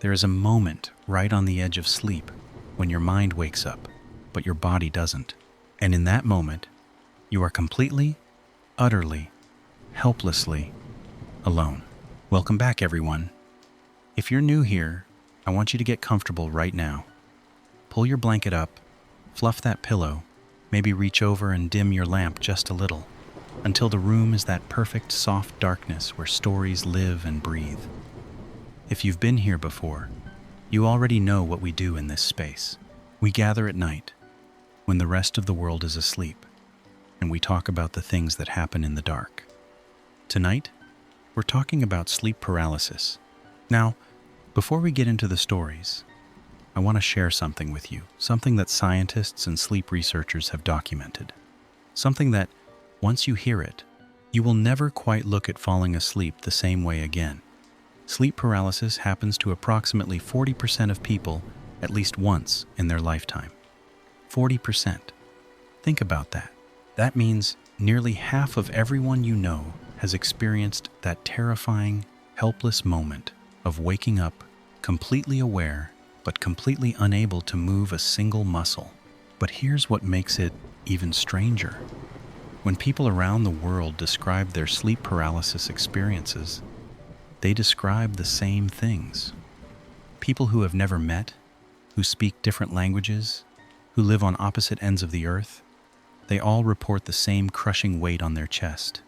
There is a moment right on the edge of sleep when your mind wakes up, but your body doesn't. And in that moment, you are completely, utterly, helplessly alone. Welcome back, everyone. If you're new here, I want you to get comfortable right now. Pull your blanket up, fluff that pillow, maybe reach over and dim your lamp just a little, until the room is that perfect soft darkness where stories live and breathe. If you've been here before, you already know what we do in this space. We gather at night, when the rest of the world is asleep, and we talk about the things that happen in the dark. Tonight, we're talking about sleep paralysis. Now, before we get into the stories, I want to share something with you, something that scientists and sleep researchers have documented. Something that, once you hear it, you will never quite look at falling asleep the same way again. Sleep paralysis happens to approximately 40% of people at least once in their lifetime. 40%. Think about that. That means nearly half of everyone you know has experienced that terrifying, helpless moment of waking up completely aware but completely unable to move a single muscle. But here's what makes it even stranger. When people around the world describe their sleep paralysis experiences, they describe the same things. People who have never met, who speak different languages, who live on opposite ends of the earth, they all report the same crushing weight on their chest,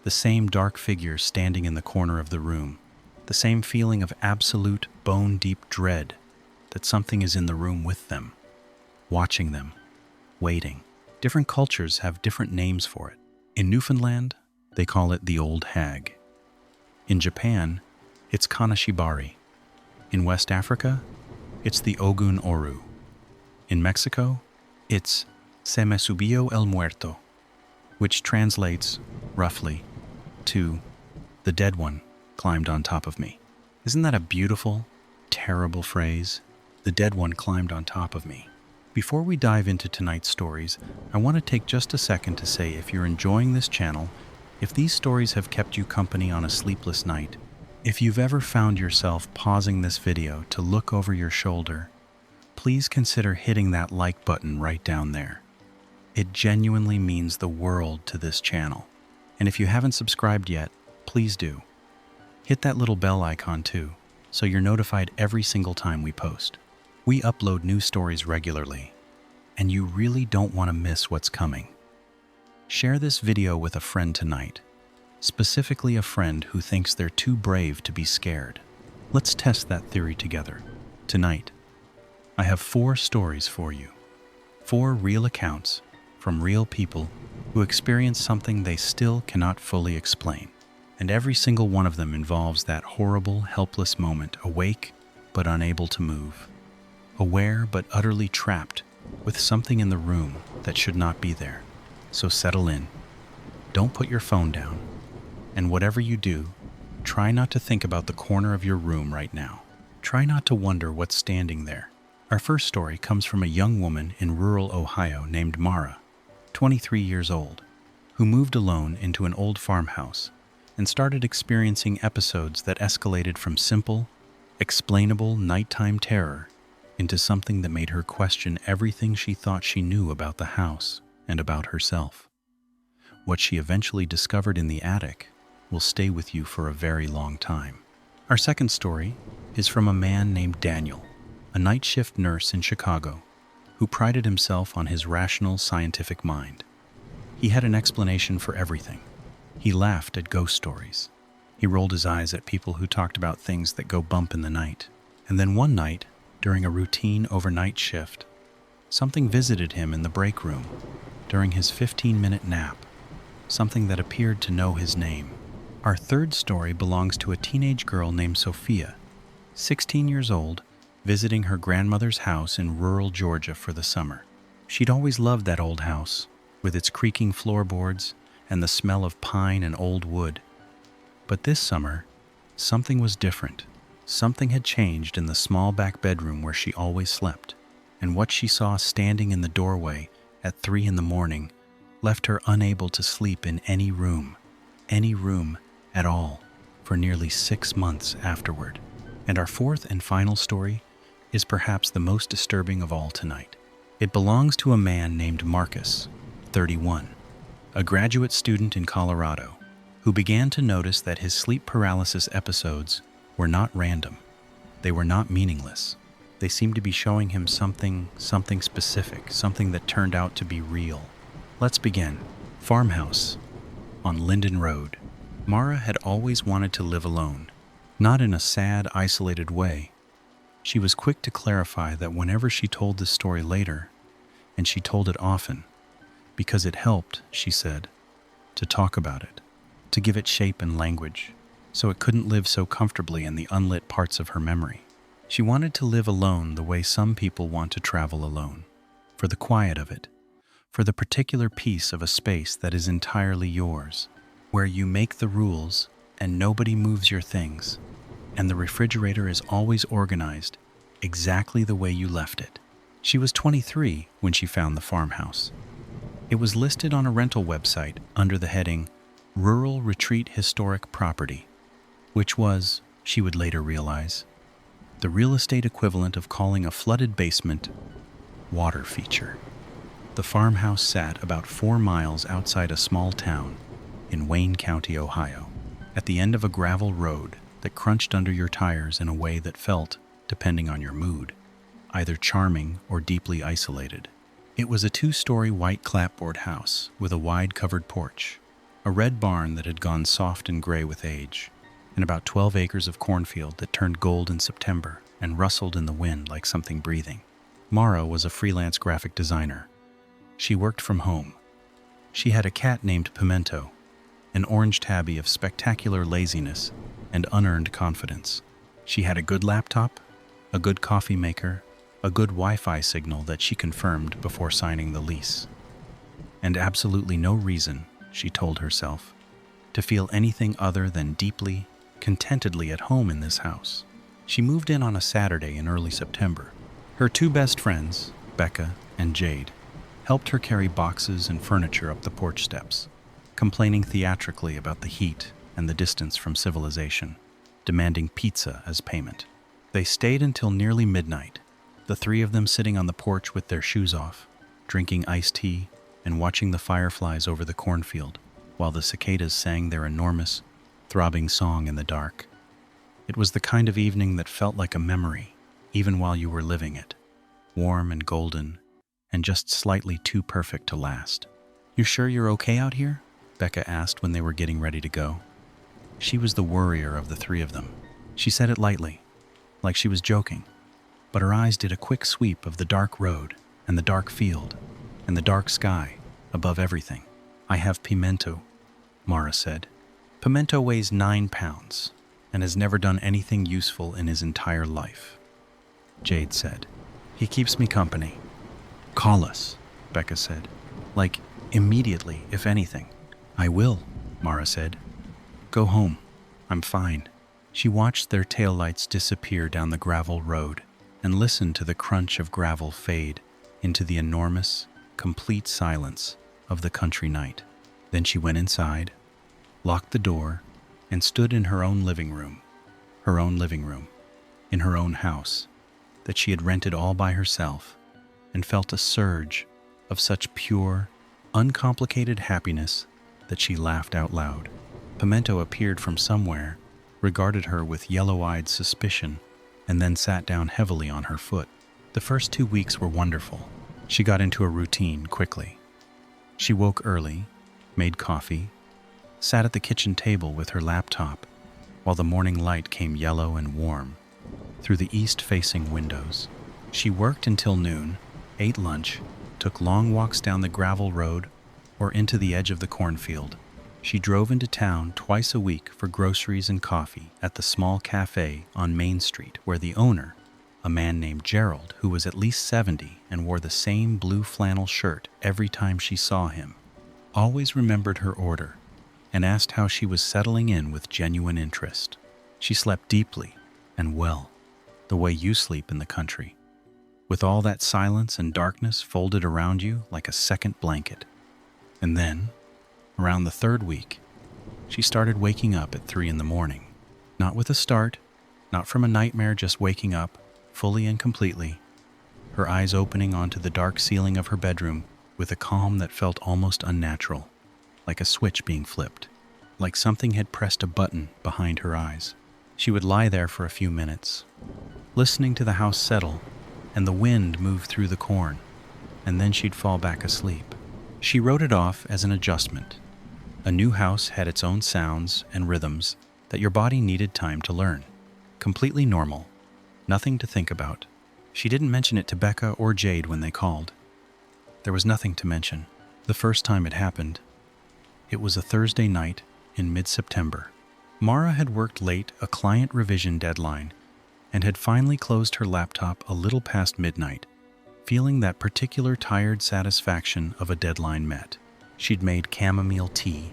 the same dark figure standing in the corner of the room, the same feeling of absolute bone-deep dread that something is in the room with them, watching them, waiting. Different cultures have different names for it. In Newfoundland, they call it the old hag. In Japan, it's kanashibari. In West Africa, it's the ogun oru. In Mexico, it's se me subió el muerto, which translates, roughly, to the dead one climbed on top of me. Isn't that a beautiful, terrible phrase? The dead one climbed on top of me. Before we dive into tonight's stories, I want to take just a second to say if you're enjoying this channel, if these stories have kept you company on a sleepless night, if you've ever found yourself pausing this video to look over your shoulder, please consider hitting that like button right down there. It genuinely means the world to this channel. And if you haven't subscribed yet, please do. Hit that little bell icon too, so you're notified every single time we post. We upload new stories regularly, and you really don't want to miss what's coming. Share this video with a friend tonight, specifically a friend who thinks they're too brave to be scared. Let's test that theory together. Tonight, I have 4 stories for you. 4 real accounts from real people who experienced something they still cannot fully explain. And every single one of them involves that horrible, helpless moment, awake but unable to move. Aware but utterly trapped with something in the room that should not be there. So settle in. Don't put your phone down. And whatever you do, try not to think about the corner of your room right now. Try not to wonder what's standing there. Our first story comes from a young woman in rural Ohio named Mara, 23 years old, who moved alone into an old farmhouse and started experiencing episodes that escalated from simple, explainable nighttime terror into something that made her question everything she thought she knew about the house and about herself. What she eventually discovered in the attic will stay with you for a very long time. Our second story is from a man named Daniel, a night shift nurse in Chicago, who prided himself on his rational, scientific mind. He had an explanation for everything. He laughed at ghost stories. He rolled his eyes at people who talked about things that go bump in the night. And then one night, during a routine overnight shift, something visited him in the break room during his 15-minute nap, something that appeared to know his name. Our third story belongs to a teenage girl named Sofia, 16 years old, visiting her grandmother's house in rural Georgia for the summer. She'd always loved that old house, with its creaking floorboards and the smell of pine and old wood. But this summer, something was different. Something had changed in the small back bedroom where she always slept, and what she saw standing in the doorway at 3 a.m. left her unable to sleep in any room at all, for nearly 6 months afterward. And our fourth and final story is perhaps the most disturbing of all tonight. It belongs to a man named Marcus, 31, a graduate student in Colorado, who began to notice that his sleep paralysis episodes were not random. They were not meaningless. They seemed to be showing him something specific, something that turned out to be real. Let's begin. Farmhouse on Linden Road. Mara had always wanted to live alone, not in a sad, isolated way. She was quick to clarify that whenever she told this story later, and she told it often, because it helped, she said, to talk about it, to give it shape and language, so it couldn't live so comfortably in the unlit parts of her memory. She wanted to live alone the way some people want to travel alone, for the quiet of it, for the particular piece of a space that is entirely yours, where you make the rules and nobody moves your things, and the refrigerator is always organized exactly the way you left it. She was 23 when she found the farmhouse. It was listed on a rental website under the heading Rural Retreat Historic Property, which was, she would later realize, the real estate equivalent of calling a flooded basement water feature. The farmhouse sat about 4 miles outside a small town in Wayne County, Ohio, at the end of a gravel road that crunched under your tires in a way that felt, depending on your mood, either charming or deeply isolated. It was a 2-story white clapboard house with a wide covered porch, a red barn that had gone soft and gray with age, and about 12 acres of cornfield that turned gold in September and rustled in the wind like something breathing. Mara was a freelance graphic designer. She worked from home. She had a cat named Pimento, an orange tabby of spectacular laziness and unearned confidence. She had a good laptop, a good coffee maker, a good Wi-Fi signal that she confirmed before signing the lease. And absolutely no reason, she told herself, to feel anything other than deeply, contentedly at home in this house. She moved in on a Saturday in early September. Her 2 best friends, Becca and Jade, helped her carry boxes and furniture up the porch steps, complaining theatrically about the heat and the distance from civilization, demanding pizza as payment. They stayed until nearly midnight, the 3 of them sitting on the porch with their shoes off, drinking iced tea and watching the fireflies over the cornfield, while the cicadas sang their enormous, throbbing song in the dark. It was the kind of evening that felt like a memory, even while you were living it, warm and golden, and just slightly too perfect to last. "You sure you're okay out here?" Becca asked when they were getting ready to go. She was the worrier of the 3 of them. She said it lightly, like she was joking, but her eyes did a quick sweep of the dark road and the dark field and the dark sky above everything. "I have Pimento," Mara said. "Pimento weighs 9 pounds and has never done anything useful in his entire life," Jade said. "He keeps me company." "Call us," Becca said. "Like, immediately, if anything." "I will," Mara said. "Go home. I'm fine." She watched their taillights disappear down the gravel road and listened to the crunch of gravel fade into the enormous, complete silence of the country night. Then she went inside, locked the door, and stood in her own living room, in her own house, that she had rented all by herself, and felt a surge of such pure, uncomplicated happiness that she laughed out loud. Pimento appeared from somewhere, regarded her with yellow-eyed suspicion, and then sat down heavily on her foot. The first 2 weeks were wonderful. She got into a routine quickly. She woke early, made coffee, sat at the kitchen table with her laptop, while the morning light came yellow and warm through the east-facing windows. She worked until noon, ate lunch, took long walks down the gravel road or into the edge of the cornfield. She drove into town twice a week for groceries and coffee at the small cafe on Main Street where the owner, a man named Gerald, who was at least 70 and wore the same blue flannel shirt every time she saw him, always remembered her order and asked how she was settling in with genuine interest. She slept deeply and well, the way you sleep in the country, with all that silence and darkness folded around you like a second blanket. And then, around the 3rd week, she started waking up at 3 in the morning, not with a start, Not from a nightmare, just waking up, fully and completely, her eyes opening onto the dark ceiling of her bedroom with a calm that felt almost unnatural, like a switch being flipped, like something had pressed a button behind her eyes. She would lie there for a few minutes, listening to the house settle and the wind move through the corn, and then she'd fall back asleep. She wrote it off as an adjustment. A new house had its own sounds and rhythms that your body needed time to learn. Completely normal. Nothing to think about. She didn't mention it to Becca or Jade when they called. There was nothing to mention. The first time it happened, it was a Thursday night in mid-September. Mara had worked late a client revision deadline and had finally closed her laptop a little past midnight, feeling that particular tired satisfaction of a deadline met. She'd made chamomile tea,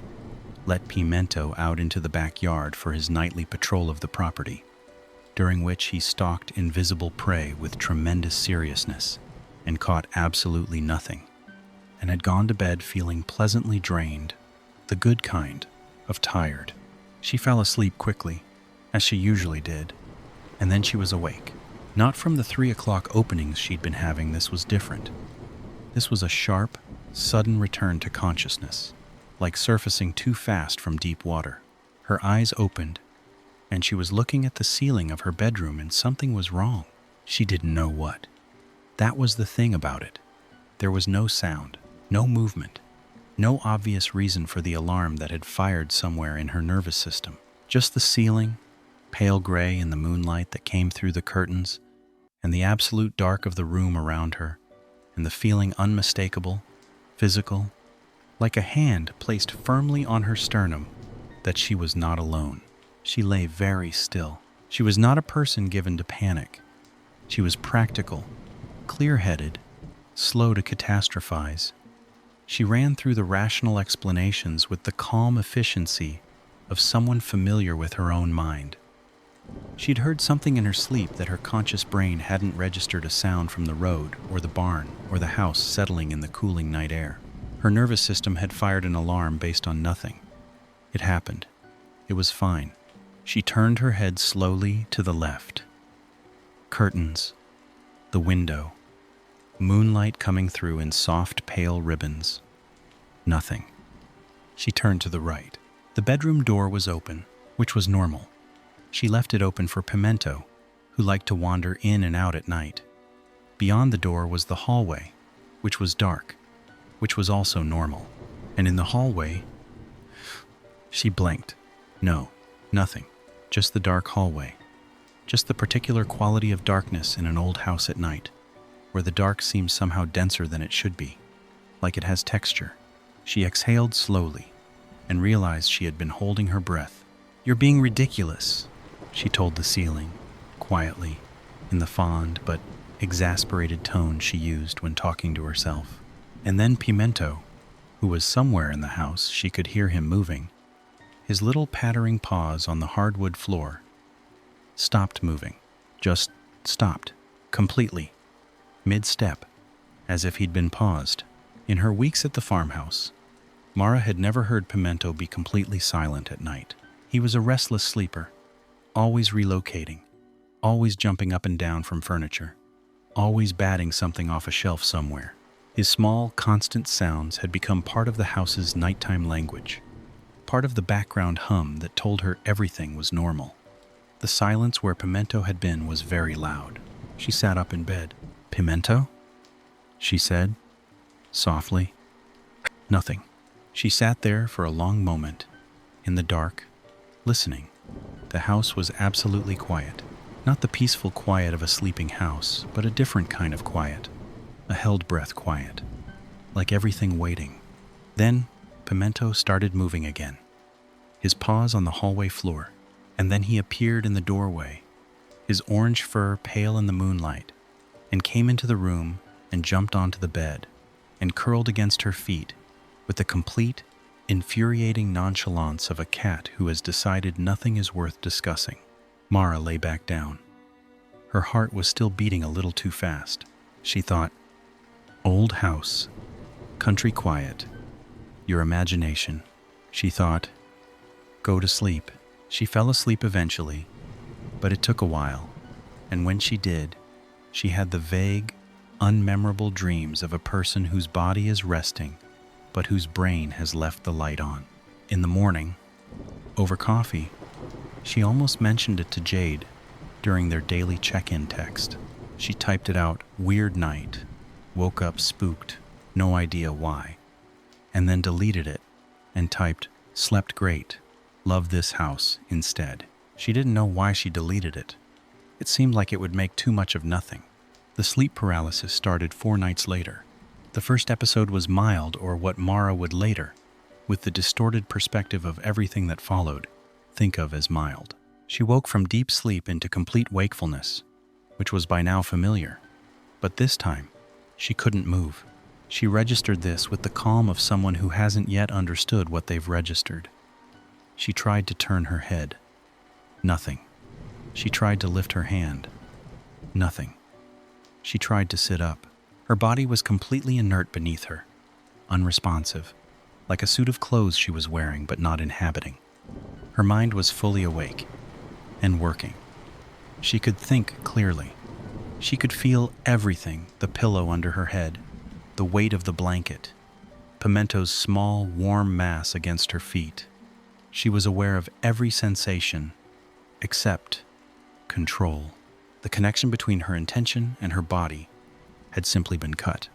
let Pimento out into the backyard for his nightly patrol of the property, during which he stalked invisible prey with tremendous seriousness and caught absolutely nothing, and had gone to bed feeling pleasantly drained, the good kind of tired. She fell asleep quickly, as she usually did, and then she was awake. Not from the 3 o'clock openings she'd been having. This was different. This was a sharp, sudden return to consciousness, like surfacing too fast from deep water. Her eyes opened, and she was looking at the ceiling of her bedroom, and something was wrong. She didn't know what. That was the thing about it. There was no sound, no movement, no obvious reason for the alarm that had fired somewhere in her nervous system. Just the ceiling, pale gray in the moonlight that came through the curtains, and the absolute dark of the room around her, and the feeling unmistakable, physical, like a hand placed firmly on her sternum, that she was not alone. She lay very still. She was not a person given to panic. She was practical, clear-headed, slow to catastrophize. She ran through the rational explanations with the calm efficiency of someone familiar with her own mind. She'd heard something in her sleep that her conscious brain hadn't registered a sound from the road or the barn or the house settling in the cooling night air. Her nervous system had fired an alarm based on nothing. It happened. It was fine. She turned her head slowly to the left. Curtains. The window. Moonlight coming through in soft, pale ribbons. Nothing. She turned to the right. The bedroom door was open, which was normal. She left it open for Pimento, who liked to wander in and out at night. Beyond the door was the hallway, which was dark, which was also normal. And in the hallway, she blinked. No, nothing. Just the dark hallway. Just the particular quality of darkness in an old house at night, where the dark seems somehow denser than it should be, like it has texture. She exhaled slowly and realized she had been holding her breath. "You're being ridiculous," she told the ceiling, quietly, in the fond but exasperated tone she used when talking to herself. And then Pimento, who was somewhere in the house, she could hear him moving, his little pattering paws on the hardwood floor, stopped moving. Just stopped. Completely. Mid-step. As if he'd been paused. In her weeks at the farmhouse, Mara had never heard Pimento be completely silent at night. He was a restless sleeper, always relocating, always jumping up and down from furniture, always batting something off a shelf somewhere. His small, constant sounds had become part of the house's nighttime language, part of the background hum that told her everything was normal. The silence where Pimento had been was very loud. She sat up in bed. "Pimento?" she said, softly. Nothing. She sat there for a long moment, in the dark, listening. The house was absolutely quiet. Not the peaceful quiet of a sleeping house, but a different kind of quiet. A held-breath quiet. Like everything waiting. Then, Pimento started moving again. His paws on the hallway floor. And then he appeared in the doorway, his orange fur pale in the moonlight, and came into the room and jumped onto the bed and curled against her feet with the complete, infuriating nonchalance of a cat who has decided nothing is worth discussing. Mara lay back down. Her heart was still beating a little too fast. She thought, old house, country quiet, your imagination. She thought, go to sleep. She fell asleep eventually, But it took a while, and when she did, she had the vague, unmemorable dreams of a person whose body is resting, but whose brain has left the light on. In the morning, over coffee, she almost mentioned it to Jade during their daily check-in text. She typed it out, "Weird night, woke up spooked, no idea why," and then deleted it and typed, "Slept great, love this house," instead. She didn't know why she deleted it. It seemed like it would make too much of nothing. The sleep paralysis started 4 nights later. The first episode was mild, or what Mara would later, with the distorted perspective of everything that followed, think of as mild. She woke from deep sleep into complete wakefulness, which was by now familiar. But this time, she couldn't move. She registered this with the calm of someone who hasn't yet understood what they've registered. She tried to turn her head. Nothing. She tried to lift her hand. Nothing. She tried to sit up. Her body was completely inert beneath her, unresponsive, like a suit of clothes she was wearing but not inhabiting. Her mind was fully awake and working. She could think clearly. She could feel everything: the pillow under her head, the weight of the blanket, Pimento's small, warm mass against her feet. She was aware of every sensation except control. The connection between her intention and her body had simply been cut.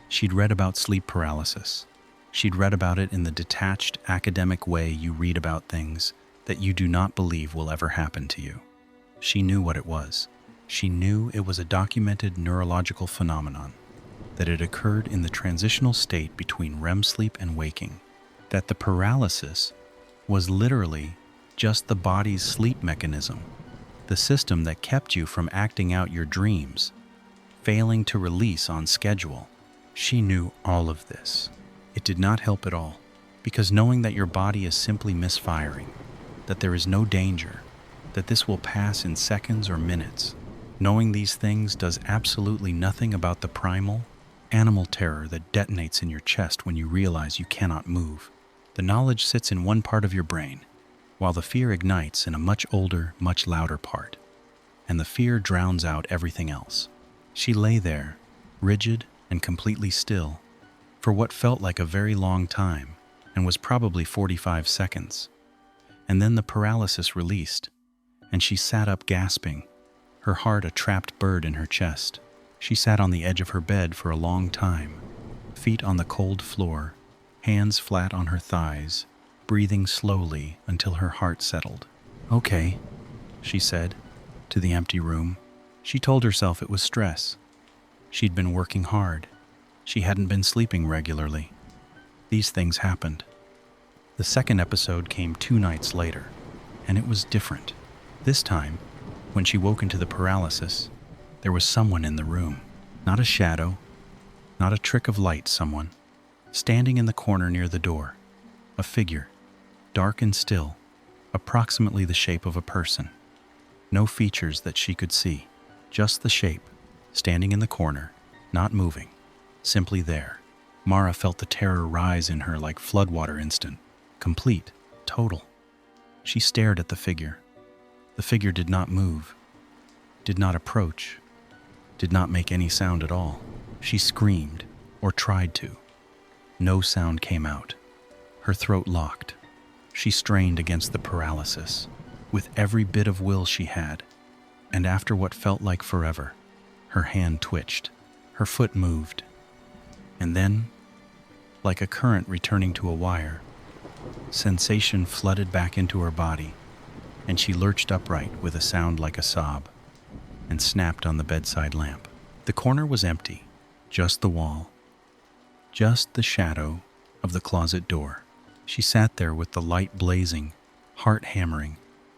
She'd read about sleep paralysis. She'd read about it in the detached, academic way you read about things that you do not believe will ever happen to you. She knew what it was. She knew it was a documented neurological phenomenon, that it occurred in the transitional state between REM sleep and waking, that the paralysis was literally just the body's sleep mechanism, the system that kept you from acting out your dreams, failing to release on schedule. She knew all of this. It did not help at all, because knowing that your body is simply misfiring, that there is no danger, that this will pass in seconds or minutes, knowing these things does absolutely nothing about the primal, animal terror that detonates in your chest when you realize you cannot move. The knowledge sits in one part of your brain, while the fear ignites in a much older, much louder part, and the fear drowns out everything else. She lay there, rigid and completely still, for what felt like a very long time, and was probably 45 seconds. And then the paralysis released, and she sat up gasping, her heart a trapped bird in her chest. She sat on the edge of her bed for a long time, feet on the cold floor, hands flat on her thighs, breathing slowly until her heart settled. "Okay," she said, to the empty room. She told herself it was stress. She'd been working hard. She hadn't been sleeping regularly. These things happened. The second episode came 2 nights later, and it was different. This time, when she woke into the paralysis, there was someone in the room. Not a shadow, not a trick of light, someone. Standing in the corner near the door. A figure, dark and still, approximately the shape of a person. No features that she could see, just the shape, standing in the corner, not moving, simply there. Mara felt the terror rise in her like floodwater instant, complete, total. She stared at the figure. The figure did not move, did not approach, did not make any sound at all. She screamed, or tried to. No sound came out. Her throat locked. She strained against the paralysis, with every bit of will she had, and after what felt like forever, her hand twitched, her foot moved, and then, like a current returning to a wire, sensation flooded back into her body, and she lurched upright with a sound like a sob, and snapped on the bedside lamp. The corner was empty, just the wall, just the shadow of the closet door. She sat there with the light blazing, heart hammering,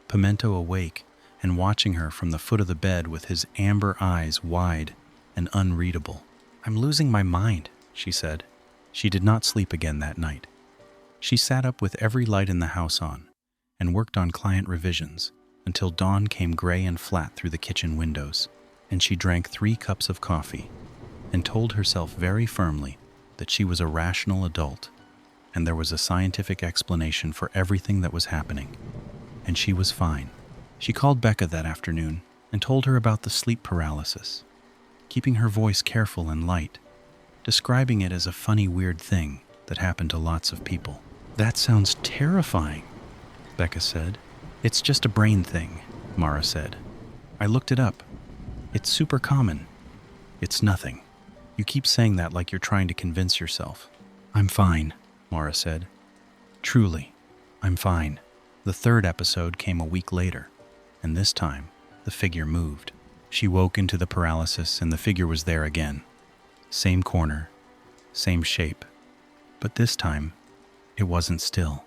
Pimento awake and watching her from the foot of the bed with his amber eyes wide and unreadable. "I'm losing my mind," she said. She did not sleep again that night. She sat up with every light in the house on and worked on client revisions until dawn came gray and flat through the kitchen windows, and she drank 3 cups of coffee and told herself very firmly that she was a rational adult and there was a scientific explanation for everything that was happening, and she was fine. She called Becca that afternoon and told her about the sleep paralysis, keeping her voice careful and light, describing it as a funny, weird thing that happened to lots of people. "That sounds terrifying," Becca said. "It's just a brain thing," Mara said. "I looked it up. It's super common. It's nothing. You keep saying that like you're trying to convince yourself." "I'm fine," Mara said. "Truly, I'm fine." The third episode came a week later, and this time, the figure moved. She woke into the paralysis, and the figure was there again. Same corner, same shape. But this time, it wasn't still.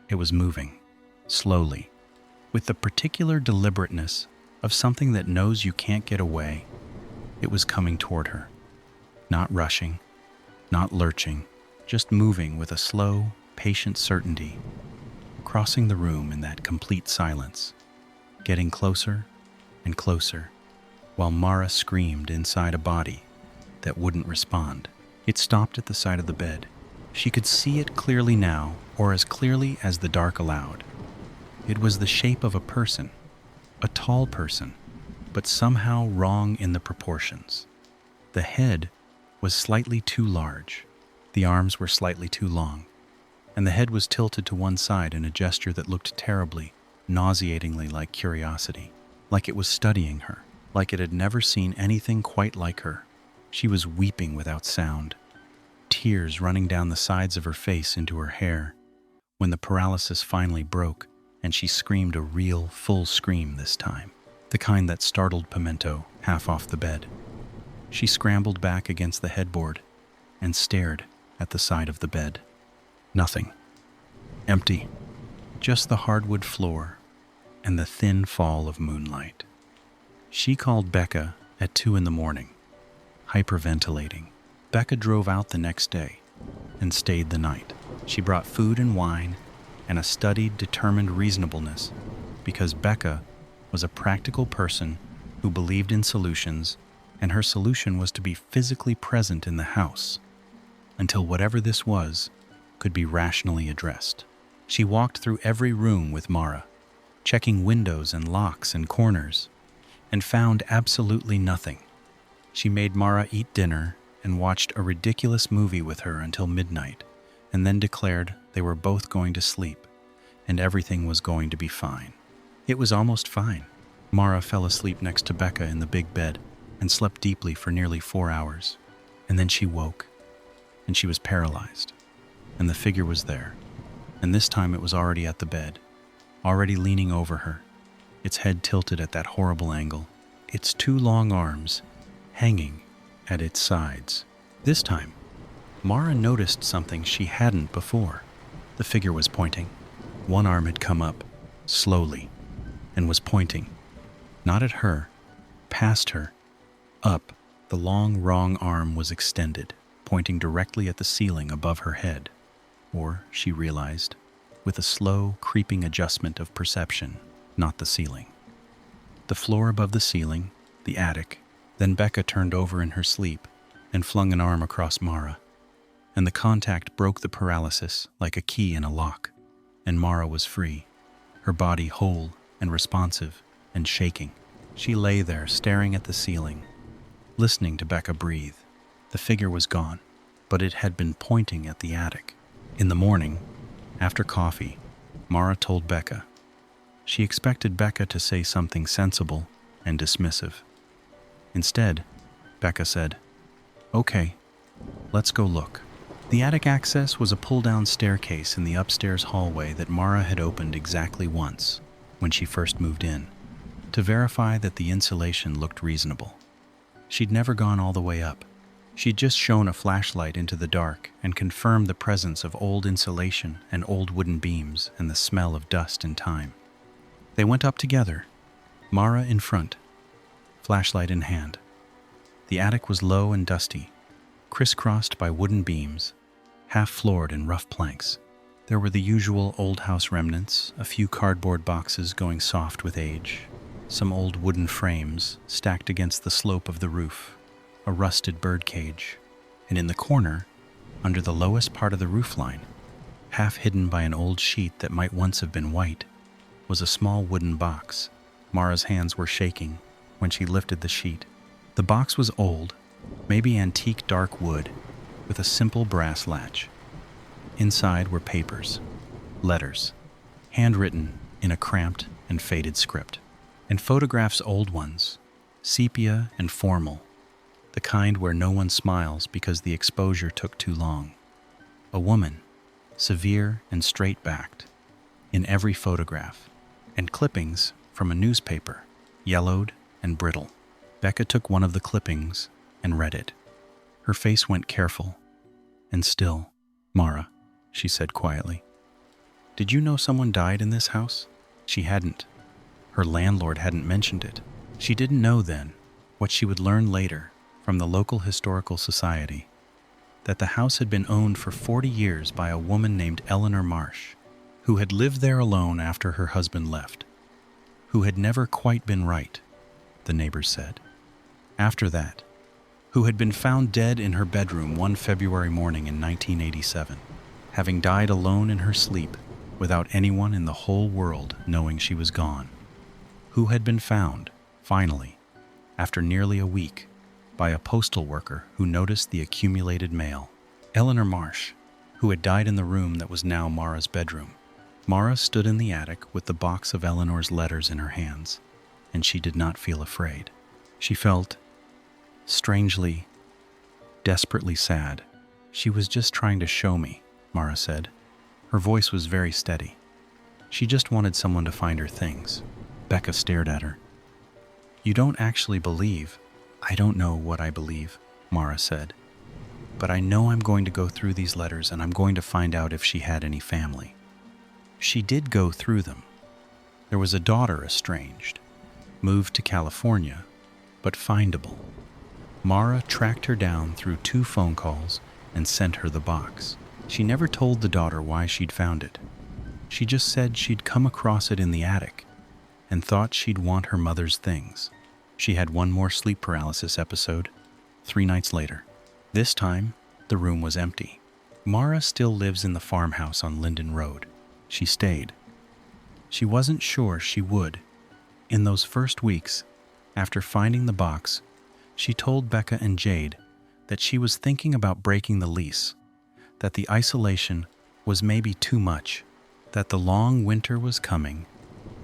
It was moving, slowly, with the particular deliberateness of something that knows you can't get away. It was coming toward her. Not rushing, not lurching, just moving with a slow, patient certainty, crossing the room in that complete silence, getting closer and closer, while Mara screamed inside a body that wouldn't respond. It stopped at the side of the bed. She could see it clearly now, or as clearly as the dark allowed. It was the shape of a person, a tall person, but somehow wrong in the proportions. The head was slightly too large, the arms were slightly too long, and the head was tilted to one side in a gesture that looked terribly, nauseatingly like curiosity, like it was studying her, like it had never seen anything quite like her. She was weeping without sound, tears running down the sides of her face into her hair, when the paralysis finally broke and she screamed a real, full scream this time, the kind that startled Pimento half off the bed. She scrambled back against the headboard and stared at the side of the bed. Nothing. Empty. Just the hardwood floor and the thin fall of moonlight. She called Becca at 2 a.m, hyperventilating. Becca drove out the next day and stayed the night. She brought food and wine and a studied, determined reasonableness, because Becca was a practical person who believed in solutions, and her solution was to be physically present in the house until whatever this was could be rationally addressed. She walked through every room with Mara, checking windows and locks and corners, and found absolutely nothing. She made Mara eat dinner and watched a ridiculous movie with her until midnight, and then declared they were both going to sleep, and everything was going to be fine. It was almost fine. Mara fell asleep next to Becca in the big bed and slept deeply for nearly 4 hours. And then she woke, and she was paralyzed, and the figure was there. And this time it was already at the bed, already leaning over her, its head tilted at that horrible angle, its 2 long arms hanging at its sides. This time, Mara noticed something she hadn't before. The figure was pointing. One arm had come up, slowly, and was pointing. Not at her, past her, up. The long, wrong arm was extended, pointing directly at the ceiling above her head. Or, she realized, with a slow, creeping adjustment of perception, not the ceiling. The floor above the ceiling, the attic. Then Becca turned over in her sleep and flung an arm across Mara, and the contact broke the paralysis like a key in a lock, and Mara was free, her body whole and responsive and shaking. She lay there staring at the ceiling, listening to Becca breathe. The figure was gone, but it had been pointing at the attic. In the morning, after coffee, Mara told Becca. She expected Becca to say something sensible and dismissive. Instead, Becca said, "Okay, let's go look." The attic access was a pull-down staircase in the upstairs hallway that Mara had opened exactly once, when she first moved in, to verify that the insulation looked reasonable. She'd never gone all the way up. She'd just shone a flashlight into the dark and confirmed the presence of old insulation and old wooden beams and the smell of dust and time. They went up together, Mara in front, flashlight in hand. The attic was low and dusty, crisscrossed by wooden beams, half-floored in rough planks. There were the usual old house remnants, a few cardboard boxes going soft with age, some old wooden frames stacked against the slope of the roof, a rusted bird cage, and in the corner, under the lowest part of the roofline, half hidden by an old sheet that might once have been white, was a small wooden box. Mara's hands were shaking when she lifted the sheet. The box was old, maybe antique dark wood, with a simple brass latch. Inside were papers, letters, handwritten in a cramped and faded script, and photographs, old ones, sepia and formal, the kind where no one smiles because the exposure took too long. A woman, severe and straight-backed, in every photograph, and clippings from a newspaper, yellowed and brittle. Becca took one of the clippings and read it. Her face went careful and still. "Mara," she said quietly, "did you know someone died in this house?" She hadn't. Her landlord hadn't mentioned it. She didn't know then what she would learn later from the local historical society, that the house had been owned for 40 years by a woman named Eleanor Marsh, who had lived there alone after her husband left, who had never quite been right, the neighbors said. After that, who had been found dead in her bedroom one February morning in 1987, having died alone in her sleep without anyone in the whole world knowing she was gone. Who had been found, finally, after nearly a week, by a postal worker who noticed the accumulated mail. Eleanor Marsh, who had died in the room that was now Mara's bedroom. Mara stood in the attic with the box of Eleanor's letters in her hands, and she did not feel afraid. She felt strangely, desperately sad. "She was just trying to show me," Mara said. Her voice was very steady. "She just wanted someone to find her things." Becca stared at her. "You don't actually believe—" "I don't know what I believe," Mara said. "But I know I'm going to go through these letters and I'm going to find out if she had any family." She did go through them. There was a daughter estranged, moved to California, but findable. Mara tracked her down through 2 phone calls and sent her the box. She never told the daughter why she'd found it. She just said she'd come across it in the attic and thought she'd want her mother's things. She had one more sleep paralysis episode 3 nights later. This time, the room was empty. Mara still lives in the farmhouse on Linden Road. She stayed. She wasn't sure she would. In those first weeks, after finding the box, she told Becca and Jade that she was thinking about breaking the lease, that the isolation was maybe too much, that the long winter was coming,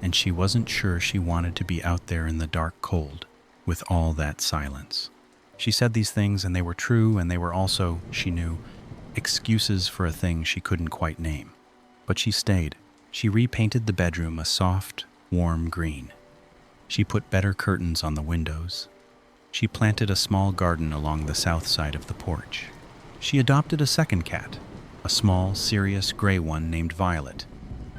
and she wasn't sure she wanted to be out there in the dark cold with all that silence. She said these things, and they were true, and they were also, she knew, excuses for a thing she couldn't quite name. But she stayed. She repainted the bedroom a soft, warm green. She put better curtains on the windows. She planted a small garden along the south side of the porch. She adopted a second cat, a small, serious gray one named Violet,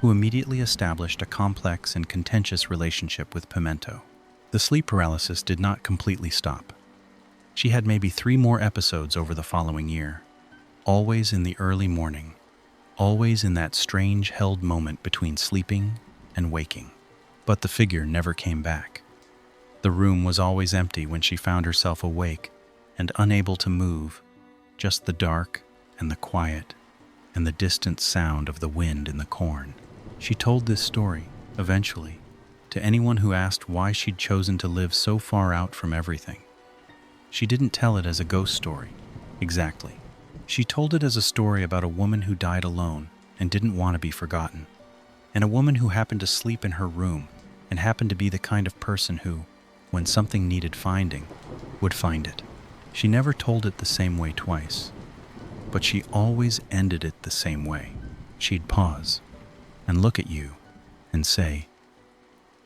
who immediately established a complex and contentious relationship with Pimento. The sleep paralysis did not completely stop. She had maybe 3 more episodes over the following year, always in the early morning, always in that strange held moment between sleeping and waking. But the figure never came back. The room was always empty when she found herself awake and unable to move, just the dark and the quiet and the distant sound of the wind in the corn. She told this story, eventually, to anyone who asked why she'd chosen to live so far out from everything. She didn't tell it as a ghost story, exactly. She told it as a story about a woman who died alone and didn't want to be forgotten, and a woman who happened to sleep in her room and happened to be the kind of person who, when something needed finding, would find it. She never told it the same way twice, but she always ended it the same way. She'd pause and look at you and say,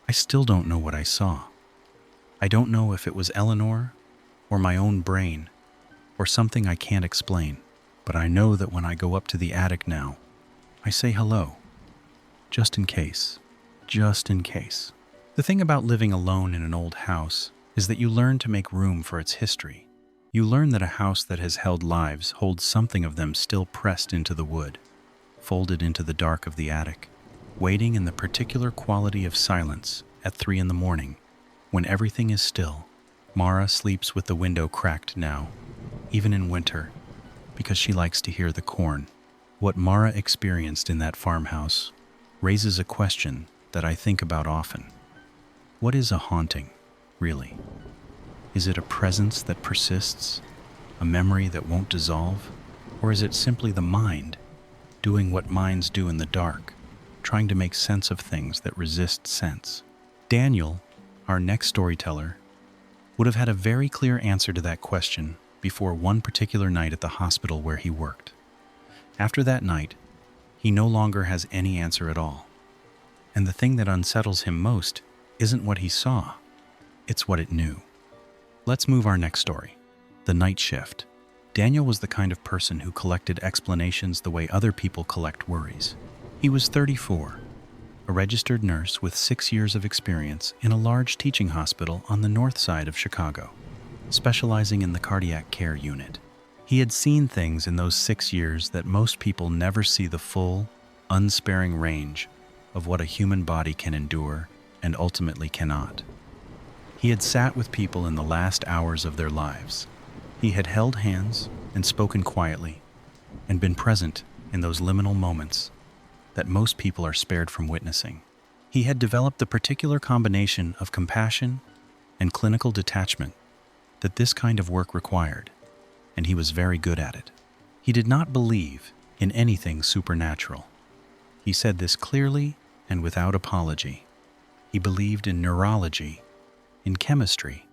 "I still don't know what I saw. I don't know if it was Eleanor or my own brain or something I can't explain, but I know that when I go up to the attic now, I say hello, just in case, just in case." The thing about living alone in an old house is that you learn to make room for its history. You learn that a house that has held lives holds something of them still pressed into the wood, folded into the dark of the attic, waiting in the particular quality of silence at 3 in the morning, when everything is still. Mara sleeps with the window cracked now, even in winter, because she likes to hear the corn. What Mara experienced in that farmhouse raises a question that I think about often. What is a haunting, really? Is it a presence that persists, a memory that won't dissolve, or is it simply the mind doing what minds do in the dark, trying to make sense of things that resist sense? Daniel, our next storyteller, would have had a very clear answer to that question before one particular night at the hospital where he worked. After that night, he no longer has any answer at all. And the thing that unsettles him most isn't what he saw, it's what it knew. Let's move our next story. The night shift. Daniel was the kind of person who collected explanations the way other people collect worries. He was 34, a registered nurse with 6 years of experience in a large teaching hospital on the north side of Chicago, specializing in the cardiac care unit. He had seen things in those 6 years that most people never see: the full, unsparing range of what a human body can endure and ultimately cannot. He had sat with people in the last hours of their lives. He had held hands and spoken quietly and been present in those liminal moments that most people are spared from witnessing. He had developed the particular combination of compassion and clinical detachment that this kind of work required, and he was very good at it. He did not believe in anything supernatural. He said this clearly and without apology. He believed in neurology, in chemistry,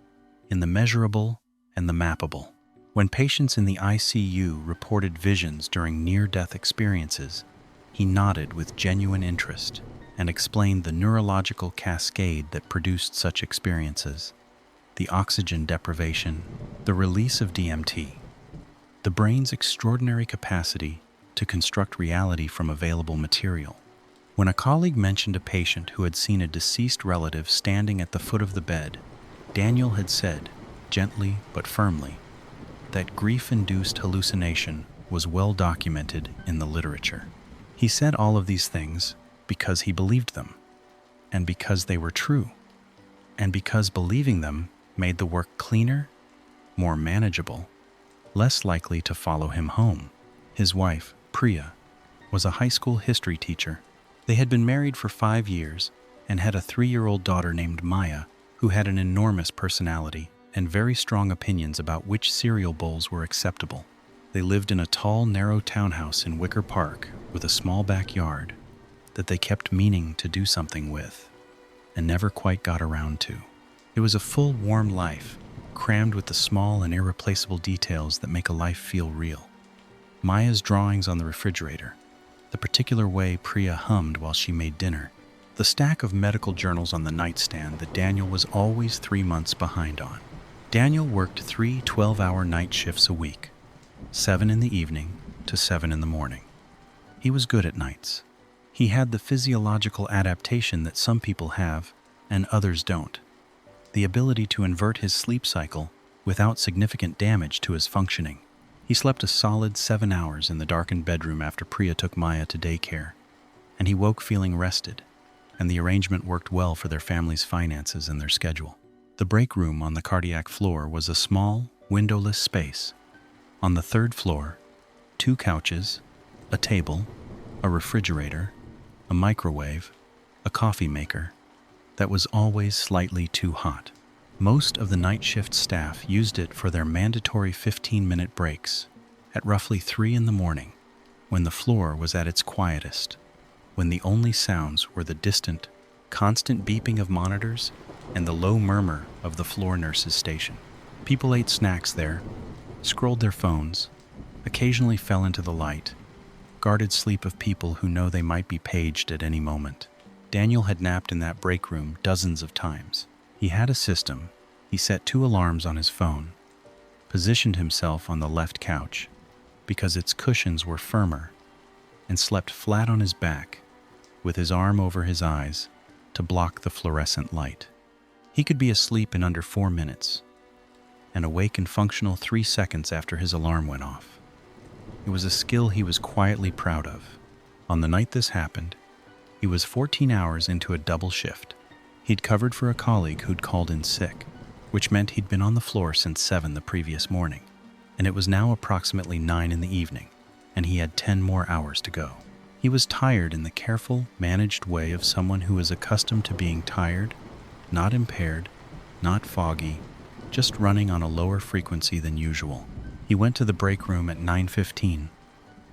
in the measurable and the mappable. When patients in the ICU reported visions during near-death experiences, he nodded with genuine interest and explained the neurological cascade that produced such experiences: the oxygen deprivation, the release of DMT, the brain's extraordinary capacity to construct reality from available material. When a colleague mentioned a patient who had seen a deceased relative standing at the foot of the bed, Daniel had said, gently but firmly, that grief-induced hallucination was well documented in the literature. He said all of these things because he believed them, and because they were true, and because believing them made the work cleaner, more manageable, less likely to follow him home. His wife, Priya, was a high school history teacher. They had been married for 5 years and had a 3-year-old daughter named Maya, who had an enormous personality and very strong opinions about which cereal bowls were acceptable. They lived in a tall, narrow townhouse in Wicker Park with a small backyard that they kept meaning to do something with and never quite got around to. It was a full, warm life, crammed with the small and irreplaceable details that make a life feel real. Maya's drawings on the refrigerator, the particular way Priya hummed while she made dinner, the stack of medical journals on the nightstand that Daniel was always 3 months behind on. Daniel worked 3 12-hour night shifts a week, 7 in the evening to 7 in the morning. He was good at nights. He had the physiological adaptation that some people have and others don't, the ability to invert his sleep cycle without significant damage to his functioning. He slept a solid 7 hours in the darkened bedroom after Priya took Maya to daycare, and he woke feeling rested, and the arrangement worked well for their family's finances and their schedule. The break room on the cardiac floor was a small, windowless space. On the 3rd floor, 2 couches, a table, a refrigerator, a microwave, a coffee maker that was always slightly too hot. Most of the night shift staff used it for their mandatory 15-minute breaks at roughly 3 in the morning, when the floor was at its quietest, when the only sounds were the distant, constant beeping of monitors and the low murmur of the floor nurse's station. People ate snacks there, scrolled their phones, occasionally fell into the light, guarded sleep of people who know they might be paged at any moment. Daniel had napped in that break room dozens of times. He had a system. He set 2 alarms on his phone, positioned himself on the left couch because its cushions were firmer, and slept flat on his back with his arm over his eyes to block the fluorescent light. He could be asleep in under 4 minutes and awake and functional 3 seconds after his alarm went off. It was a skill he was quietly proud of. On the night this happened, he was 14 hours into a double shift. He'd covered for a colleague who'd called in sick, which meant he'd been on the floor since 7 the previous morning, and it was now approximately 9 in the evening, and he had 10 more hours to go. He was tired in the careful, managed way of someone who is accustomed to being tired, not impaired, not foggy, just running on a lower frequency than usual. He went to the break room at 9:15,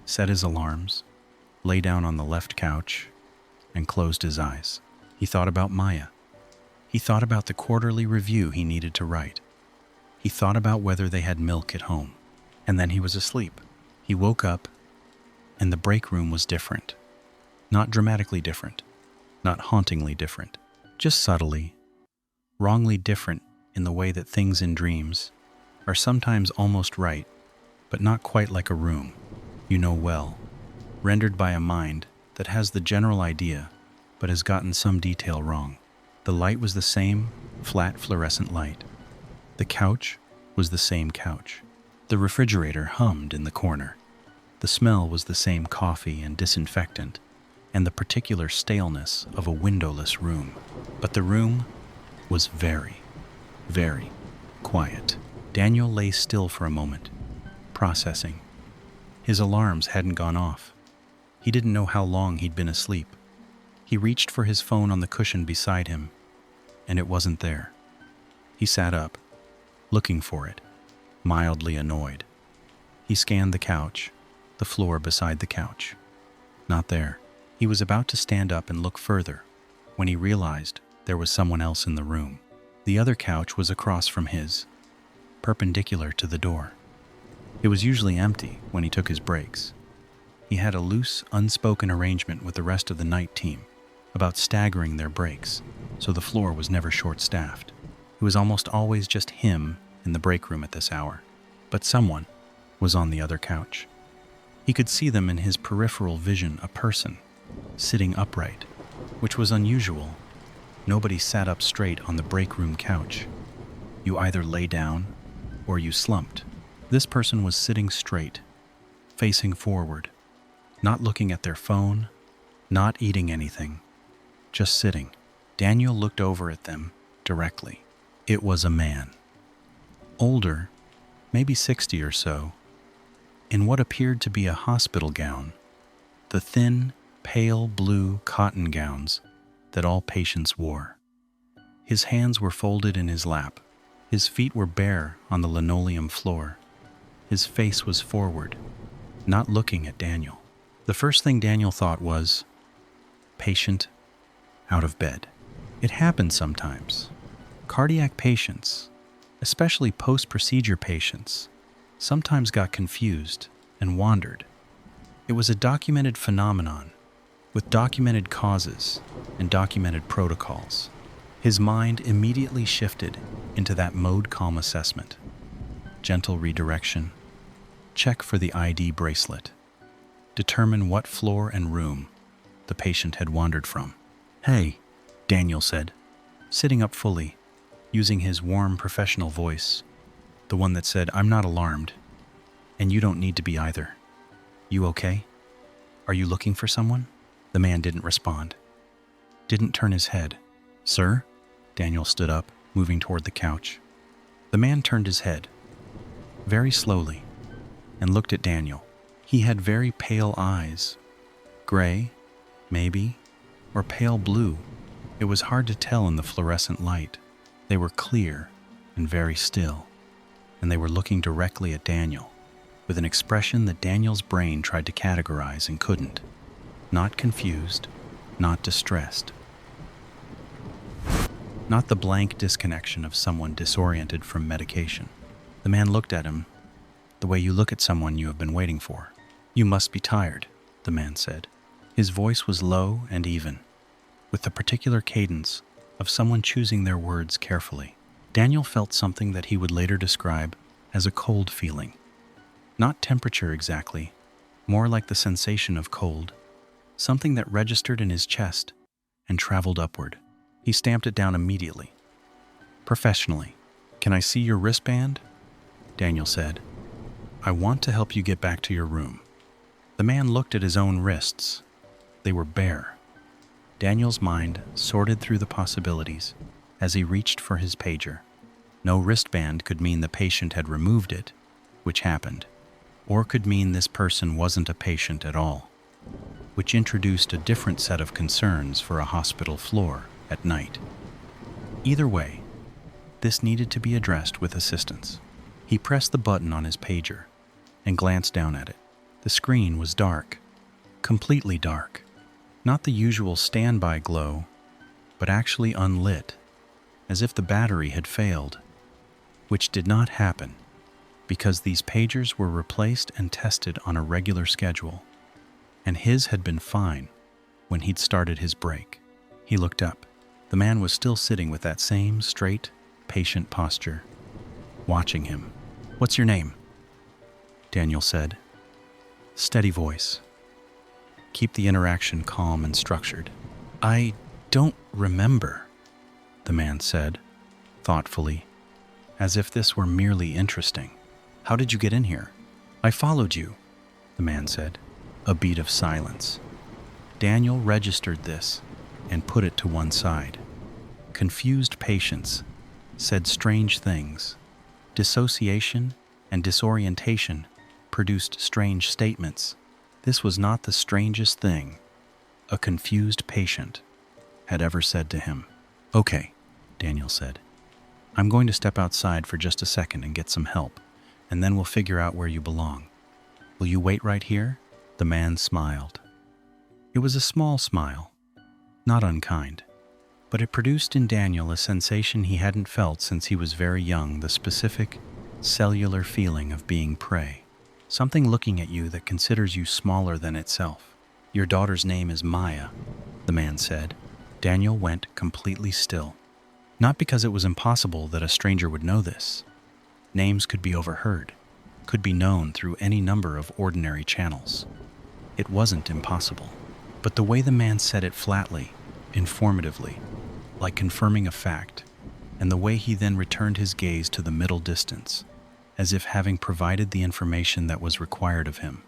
set his alarms, lay down on the left couch, and closed his eyes. He thought about Maya. He thought about the quarterly review he needed to write. He thought about whether they had milk at home. And then he was asleep. He woke up, and the break room was different. Not dramatically different, not hauntingly different, just subtly, wrongly different in the way that things in dreams are sometimes almost right, but not quite like a room, you know well, rendered by a mind that has the general idea but has gotten some detail wrong. The light was the same flat fluorescent light. The couch was the same couch. The refrigerator hummed in the corner. The smell was the same coffee and disinfectant, and the particular staleness of a windowless room. But the room was very, very quiet. Daniel lay still for a moment, processing. His alarms hadn't gone off. He didn't know how long he'd been asleep. He reached for his phone on the cushion beside him, and it wasn't there. He sat up, looking for it, mildly annoyed. He scanned the couch, the floor beside the couch. Not there. He was about to stand up and look further when he realized there was someone else in the room. The other couch was across from his, perpendicular to the door. It was usually empty when he took his breaks. He had a loose, unspoken arrangement with the rest of the night team about staggering their breaks, so the floor was never short-staffed. It was almost always just him in the break room at this hour, but someone was on the other couch. He could see them in his peripheral vision, a person, sitting upright, which was unusual. Nobody sat up straight on the break room couch. You either lay down or you slumped. This person was sitting straight, facing forward, not looking at their phone, not eating anything, just sitting. Daniel looked over at them directly. It was a man. Older, maybe 60 or so, in what appeared to be a hospital gown, the thin, pale blue cotton gowns that all patients wore. His hands were folded in his lap. His feet were bare on the linoleum floor. His face was forward, not looking at Daniel. The first thing Daniel thought was, patient out of bed. It happens sometimes. Cardiac patients, especially post-procedure patients, sometimes got confused and wandered. It was a documented phenomenon with documented causes and documented protocols. His mind immediately shifted into that mode calm assessment. Gentle redirection. Check for the ID bracelet. Determine what floor and room the patient had wandered from. "Hey," Daniel said, sitting up fully, using his warm professional voice, the one that said, "I'm not alarmed, and you don't need to be either. You okay? Are you looking for someone?" The man didn't respond, didn't turn his head. "Sir?" Daniel stood up, moving toward the couch. The man turned his head, very slowly, and looked at Daniel. He had very pale eyes, gray, maybe, or pale blue. It was hard to tell in the fluorescent light. They were clear and very still, and they were looking directly at Daniel, with an expression that Daniel's brain tried to categorize and couldn't. Not confused, not distressed. Not the blank disconnection of someone disoriented from medication. The man looked at him the way you look at someone you have been waiting for. "You must be tired," the man said. His voice was low and even, with the particular cadence of someone choosing their words carefully. Daniel felt something that he would later describe as a cold feeling. Not temperature exactly, more like the sensation of cold, something that registered in his chest and traveled upward. He stamped it down immediately. Professionally. "Can I see your wristband?" Daniel said. "I want to help you get back to your room." The man looked at his own wrists. They were bare. Daniel's mind sorted through the possibilities as he reached for his pager. No wristband could mean the patient had removed it, which happened, or could mean this person wasn't a patient at all. which introduced a different set of concerns for a hospital floor at night. Either way, this needed to be addressed with assistance. He pressed the button on his pager and glanced down at it. The screen was dark, completely dark. Not the usual standby glow, but actually unlit, as if the battery had failed, which did not happen because these pagers were replaced and tested on a regular schedule, and his had been fine when he'd started his break. He looked up. The man was still sitting with that same straight, patient posture, watching him. "What's your name?" Daniel said. Steady voice. Keep the interaction calm and structured. "I don't remember," the man said, thoughtfully, as if this were merely interesting. "How did you get in here?" "I followed you," the man said. A beat of silence. Daniel registered this and put it to one side. Confused patients said strange things. Dissociation and disorientation produced strange statements. This was not the strangest thing a confused patient had ever said to him. "Okay," Daniel said. "I'm going to step outside for just a second and get some help, and then we'll figure out where you belong. Will you wait right here?" The man smiled. It was a small smile, not unkind, but it produced in Daniel a sensation he hadn't felt since he was very young, the specific, cellular feeling of being prey. Something looking at you that considers you smaller than itself. "Your daughter's name is Maya," the man said. Daniel went completely still. Not because it was impossible that a stranger would know this. Names could be overheard, could be known through any number of ordinary channels. It wasn't impossible. But the way the man said it flatly, informatively, like confirming a fact, and the way he then returned his gaze to the middle distance, as if having provided the information that was required of him,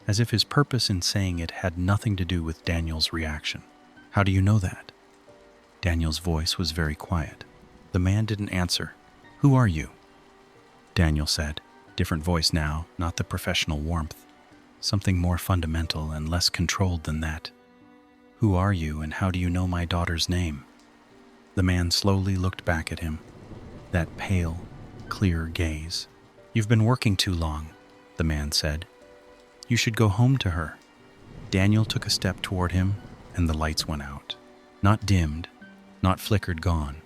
as if his purpose in saying it had nothing to do with Daniel's reaction. "How do you know that?" Daniel's voice was very quiet. The man didn't answer. "Who are you?" Daniel said. Different voice now, not the professional warmth. Something more fundamental and less controlled than that. "Who are you, and how do you know my daughter's name?" The man slowly looked back at him. That pale, clear gaze. "You've been working too long," the man said. "You should go home to her." Daniel took a step toward him, and the lights went out. Not dimmed, not flickered, gone.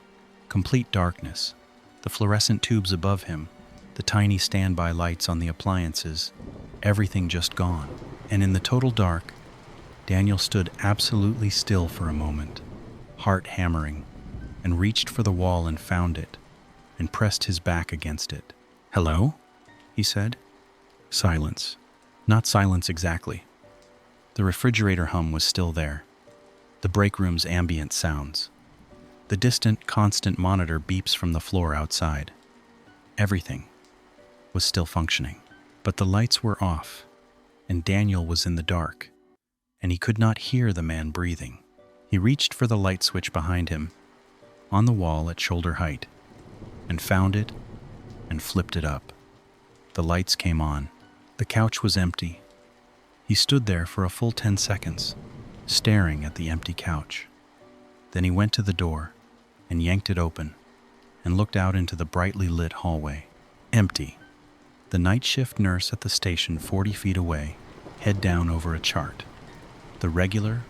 Complete darkness. The fluorescent tubes above him, the tiny standby lights on the appliances, everything just gone. And in the total dark, Daniel stood absolutely still for a moment, heart hammering, and reached for the wall and found it, and pressed his back against it. "Hello?" he said. Silence. Not silence exactly. The refrigerator hum was still there. The break room's ambient sounds. The distant, constant monitor beeps from the floor outside. Everything was still functioning. But the lights were off, and Daniel was in the dark, and he could not hear the man breathing. He reached for the light switch behind him, on the wall at shoulder height, and found it and flipped it up. The lights came on. The couch was empty. He stood there for a full 10 seconds, staring at the empty couch. Then he went to the door and yanked it open and looked out into the brightly lit hallway. Empty. The night shift nurse at the station 40 feet away, head down over a chart. The regular,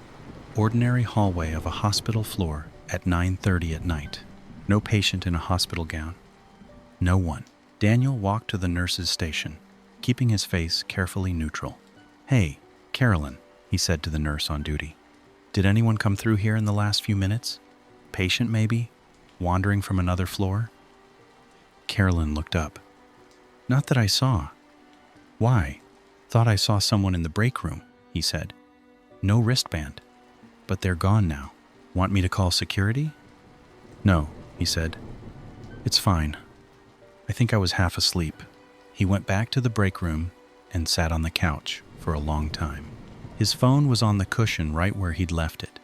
ordinary hallway of a hospital floor at 9:30 at night. No patient in a hospital gown. No one. Daniel walked to the nurse's station, keeping his face carefully neutral. "Hey, Carolyn," he said to the nurse on duty. "Did anyone come through here in the last few minutes? Patient, maybe? Wandering from another floor?" Carolyn looked up. "Not that I saw." "Why? Thought I saw someone in the break room," he said. "No wristband. But they're gone now. Want me to call security?" "No," he said. "It's fine. I think I was half asleep." He went back to the break room and sat on the couch for a long time. His phone was on the cushion right where he'd left it.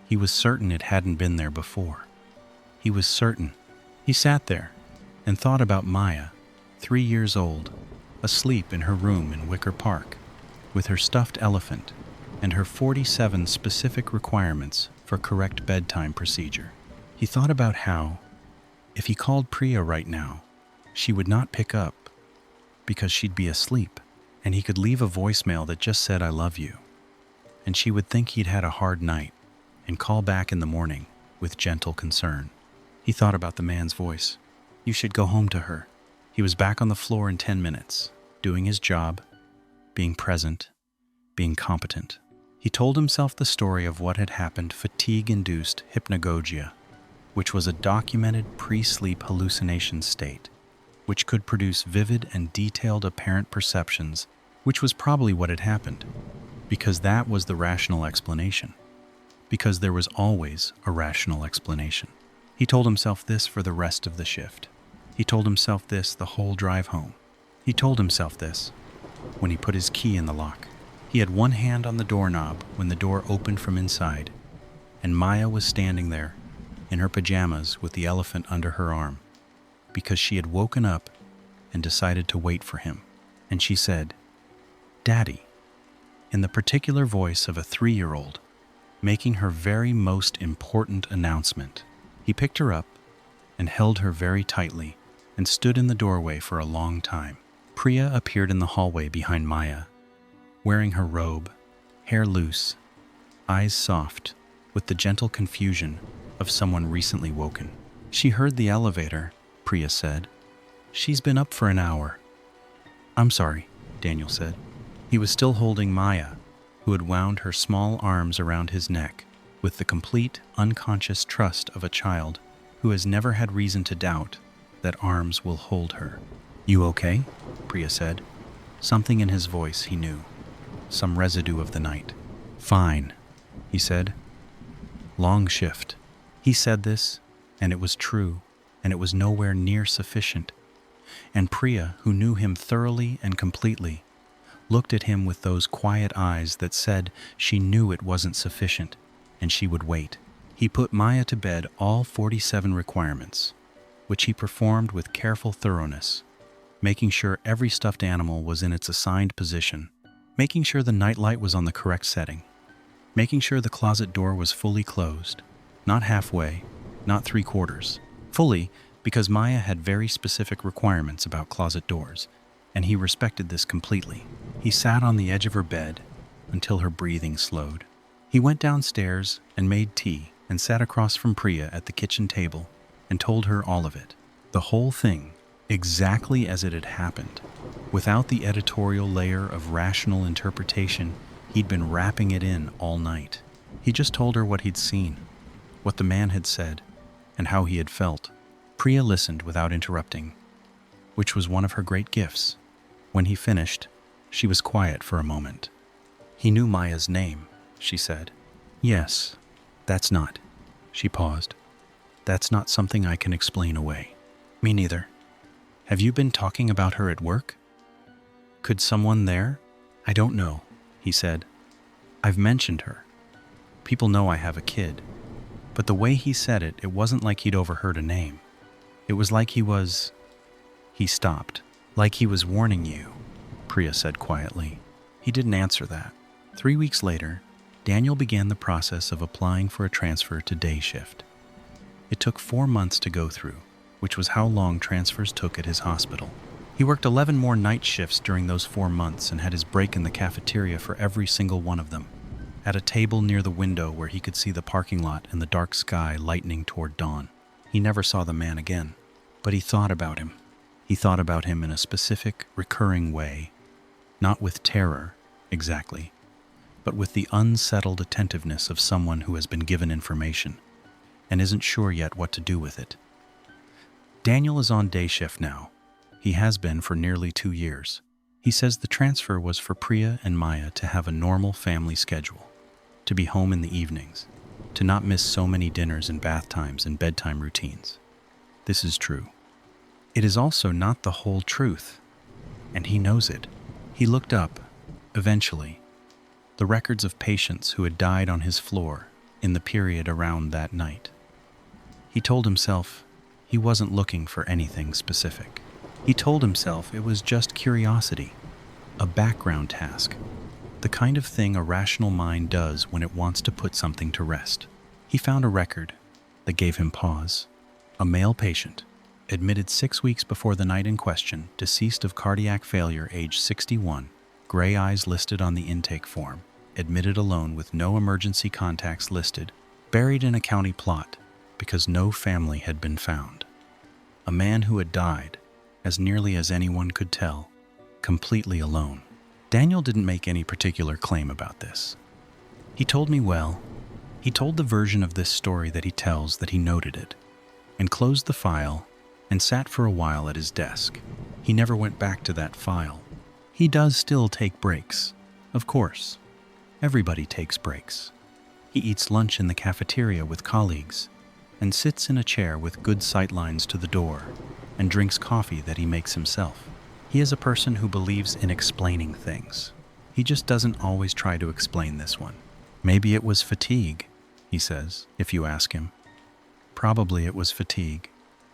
He was certain it hadn't been there before. He was certain. He sat there and thought about Maya, 3 years old, asleep in her room in Wicker Park, with her stuffed elephant and her 47 specific requirements for correct bedtime procedure. He thought about how, if he called Priya right now, she would not pick up because she'd be asleep, and he could leave a voicemail that just said, "I love you," and she would think he'd had a hard night and call back in the morning with gentle concern. He thought about the man's voice. "You should go home to her." He was back on the floor in 10 minutes, doing his job, being present, being competent. He told himself the story of what had happened, fatigue-induced hypnagogia, which was a documented pre-sleep hallucination state, which could produce vivid and detailed apparent perceptions, which was probably what had happened, because that was the rational explanation, because there was always a rational explanation. He told himself this for the rest of the shift. He told himself this the whole drive home. He told himself this when he put his key in the lock. He had one hand on the doorknob when the door opened from inside, and Maya was standing there in her pajamas with the elephant under her arm, because she had woken up and decided to wait for him. And she said, "Daddy," in the particular voice of a 3-year-old, making her very most important announcement. He picked her up and held her very tightly and stood in the doorway for a long time. Priya appeared in the hallway behind Maya, wearing her robe, hair loose, eyes soft, with the gentle confusion of someone recently woken. "She heard the elevator," Priya said. "She's been up for an hour." "I'm sorry," Daniel said. He was still holding Maya, who had wound her small arms around his neck with the complete, unconscious trust of a child who has never had reason to doubt that arms will hold her. "You okay?" Priya said. Something in his voice he knew, some residue of the night. "Fine," he said. "Long shift." He said this, and it was true, and it was nowhere near sufficient. And Priya, who knew him thoroughly and completely, looked at him with those quiet eyes that said she knew it wasn't sufficient, and she would wait. He put Maya to bed, all 47 requirements, which he performed with careful thoroughness, making sure every stuffed animal was in its assigned position, making sure the nightlight was on the correct setting, making sure the closet door was fully closed, not halfway, not 3/4, fully, because Maya had very specific requirements about closet doors, and he respected this completely. He sat on the edge of her bed until her breathing slowed. He went downstairs and made tea and sat across from Priya at the kitchen table and told her all of it, the whole thing, exactly as it had happened, without the editorial layer of rational interpretation he'd been wrapping it in all night. He just told her what he'd seen, what the man had said, and how he had felt. Priya listened without interrupting, which was one of her great gifts. When he finished, she was quiet for a moment. "He knew Maya's name," she said. "Yes, that's not." She paused. "That's not something I can explain away." "Me neither." "Have you been talking about her at work? Could someone there?" "I don't know," he said. "I've mentioned her. People know I have a kid." But the way he said it, it wasn't like he'd overheard a name. It was like he was... He stopped. "Like he was warning you," Priya said quietly. He didn't answer that. 3 weeks later, Daniel began the process of applying for a transfer to day shift. It took 4 months to go through, which was how long transfers took at his hospital. He worked 11 more night shifts during those 4 months and had his break in the cafeteria for every single one of them, at a table near the window where he could see the parking lot and the dark sky lightening toward dawn. He never saw the man again, but he thought about him. He thought about him in a specific, recurring way, not with terror, exactly, but with the unsettled attentiveness of someone who has been given information and isn't sure yet what to do with it. Daniel is on day shift now. He has been for nearly 2 years. He says the transfer was for Priya and Maya to have a normal family schedule, to be home in the evenings, to not miss so many dinners and bath times and bedtime routines. This is true. It is also not the whole truth, and he knows it. He looked up, eventually, the records of patients who had died on his floor in the period around that night. He told himself he wasn't looking for anything specific. He told himself it was just curiosity, a background task, The kind of thing a rational mind does when it wants to put something to rest. He found a record that gave him pause. A male patient, admitted 6 weeks before the night in question, deceased of cardiac failure, age 61, gray eyes listed on the intake form, admitted alone with no emergency contacts listed, buried in a county plot because no family had been found. A man who had died, as nearly as anyone could tell, completely alone. Daniel didn't make any particular claim about this. He told me, he told the version of this story that he tells that he noted it, and closed the file and sat for a while at his desk. He never went back to that file. He does still take breaks, of course. Everybody takes breaks. He eats lunch in the cafeteria with colleagues and sits in a chair with good sightlines to the door and drinks coffee that he makes himself. He is a person who believes in explaining things. He just doesn't always try to explain this one. Maybe it was fatigue, he says, if you ask him. Probably it was fatigue.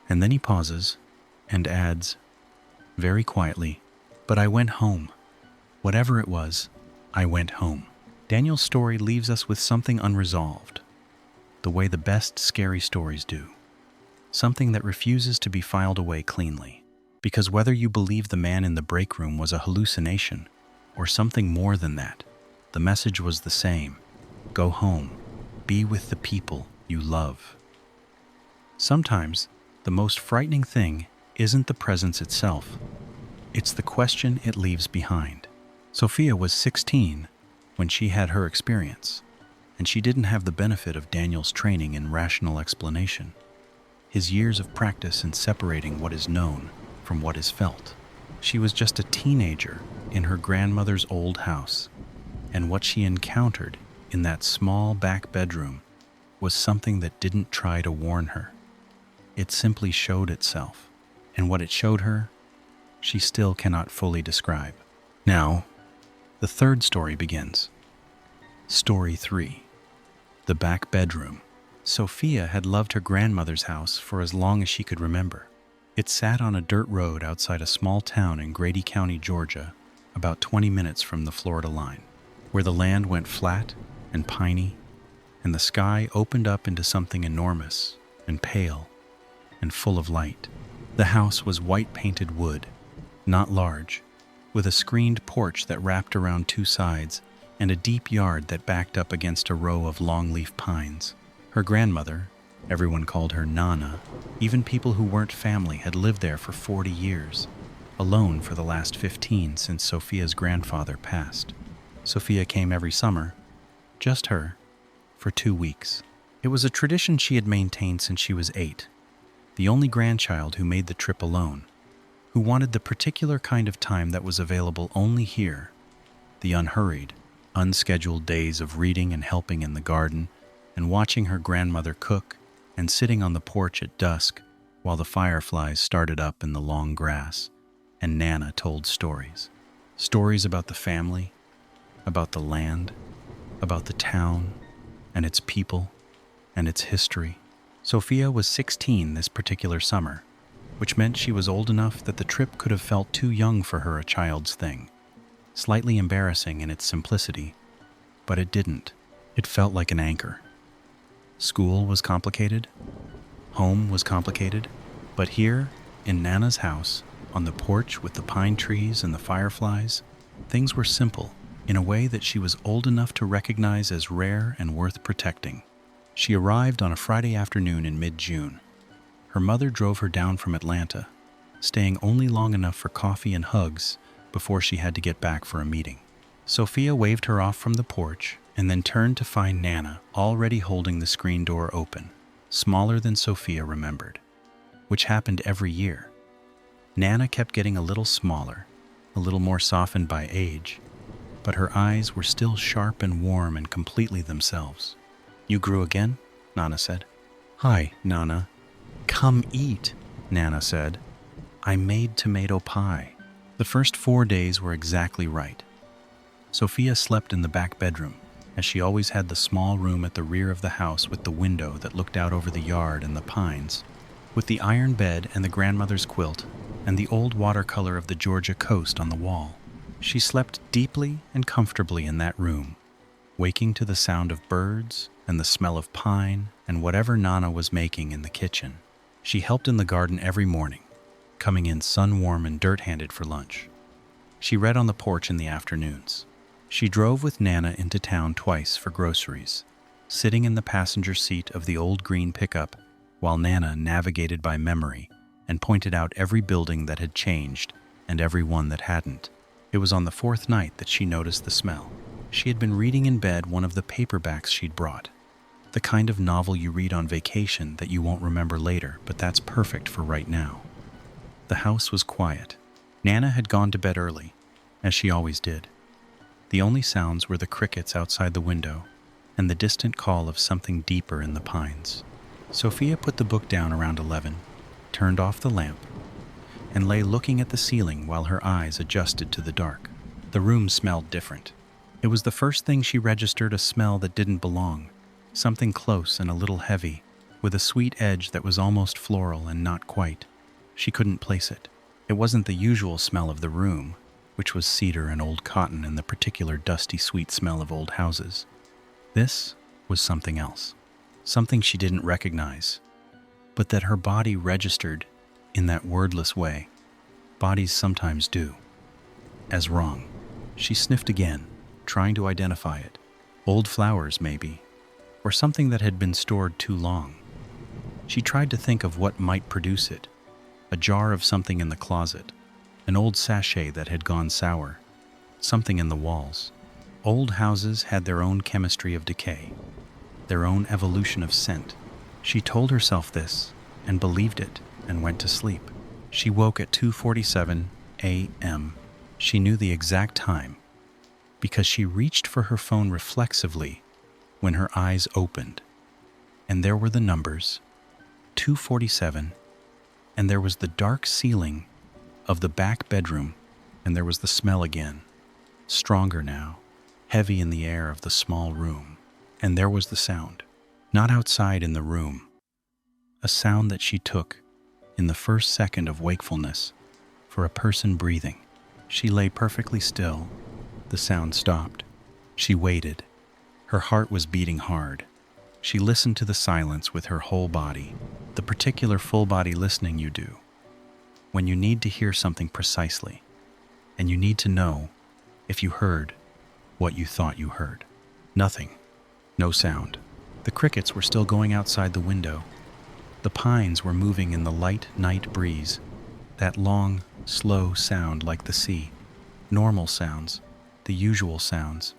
And then he pauses and adds, very quietly, but I went home. Whatever it was, I went home. Daniel's story leaves us with something unresolved, the way the best scary stories do. Something that refuses to be filed away cleanly. Because whether you believe the man in the break room was a hallucination or something more than that, the message was the same. Go home. Be with the people you love. Sometimes, the most frightening thing isn't the presence itself. It's the question it leaves behind. Sofia was 16 when she had her experience, and she didn't have the benefit of Daniel's training in rational explanation, his years of practice in separating what is known from what is felt. She was just a teenager in her grandmother's old house, and what she encountered in that small back bedroom was something that didn't try to warn her. It simply showed itself, and what it showed her, she still cannot fully describe. Now, the third story begins. Story 3. The back bedroom. Sofia had loved her grandmother's house for as long as she could remember. It sat on a dirt road outside a small town in Grady County, Georgia, about 20 minutes from the Florida line, where the land went flat and piney, and the sky opened up into something enormous and pale and full of light. The house was white-painted wood, not large, with a screened porch that wrapped around 2 sides and a deep yard that backed up against a row of longleaf pines. Her grandmother, everyone called her Nana, even people who weren't family, had lived there for 40 years, alone for the last 15 since Sofia's grandfather passed. Sofia came every summer, just her, for 2 weeks. It was a tradition she had maintained since she was 8, the only grandchild who made the trip alone, who wanted the particular kind of time that was available only here, the unhurried, unscheduled days of reading and helping in the garden and watching her grandmother cook and sitting on the porch at dusk while the fireflies started up in the long grass and Nana told stories. Stories about the family, about the land, about the town and its people and its history. Sofia was 16 this particular summer, which meant she was old enough that the trip could have felt too young for her, a child's thing. Slightly embarrassing in its simplicity, but it didn't. It felt like an anchor. School was complicated. Home was complicated. But here, in Nana's house, on the porch with the pine trees and the fireflies, things were simple in a way that she was old enough to recognize as rare and worth protecting. She arrived on a Friday afternoon in mid-June. Her mother drove her down from Atlanta, staying only long enough for coffee and hugs before she had to get back for a meeting. Sofia waved her off from the porch and then turned to find Nana already holding the screen door open, smaller than Sofia remembered, which happened every year. Nana kept getting a little smaller, a little more softened by age, but her eyes were still sharp and warm and completely themselves. "You grew again?" Nana said. "Hi, Nana." "Come eat," Nana said. "I made tomato pie." The first 4 days were exactly right. Sofia slept in the back bedroom, as she always had, the small room at the rear of the house with the window that looked out over the yard and the pines, with the iron bed and the grandmother's quilt and the old watercolor of the Georgia coast on the wall. She slept deeply and comfortably in that room, waking to the sound of birds and the smell of pine and whatever Nana was making in the kitchen. She helped in the garden every morning, coming in sun-warm and dirt-handed for lunch. She read on the porch in the afternoons. She drove with Nana into town twice for groceries, sitting in the passenger seat of the old green pickup while Nana navigated by memory and pointed out every building that had changed and every one that hadn't. It was on the fourth night that she noticed the smell. She had been reading in bed one of the paperbacks she'd brought. The kind of novel you read on vacation that you won't remember later, but that's perfect for right now. The house was quiet. Nana had gone to bed early, as she always did. The only sounds were the crickets outside the window and the distant call of something deeper in the pines. Sofia put the book down around 11, turned off the lamp, and lay looking at the ceiling while her eyes adjusted to the dark. The room smelled different. It was the first thing she registered, a smell that didn't belong, something close and a little heavy, with a sweet edge that was almost floral and not quite. She couldn't place it. It wasn't the usual smell of the room, which was cedar and old cotton and the particular dusty sweet smell of old houses. This was something else, something she didn't recognize, but that her body registered in that wordless way bodies sometimes do, as wrong. She sniffed again, trying to identify it. Old flowers, maybe, or something that had been stored too long. She tried to think of what might produce it. A jar of something in the closet, an old sachet that had gone sour, something in the walls. Old houses had their own chemistry of decay, their own evolution of scent. She told herself this and believed it and went to sleep. She woke at 2:47 a.m. She knew the exact time because she reached for her phone reflexively when her eyes opened. And there were the numbers, 2:47, and there was the dark ceiling of the back bedroom, and there was the smell again, stronger now, heavy in the air of the small room. And there was the sound, not outside in the room, a sound that she took in the first second of wakefulness for a person breathing. She lay perfectly still. The sound stopped. She waited. Her heart was beating hard. She listened to the silence with her whole body, the particular full-body listening you do when you need to hear something precisely, and you need to know if you heard what you thought you heard. Nothing. No sound. The crickets were still going outside the window. The pines were moving in the light night breeze, that long, slow sound like the sea. Normal sounds, the usual sounds.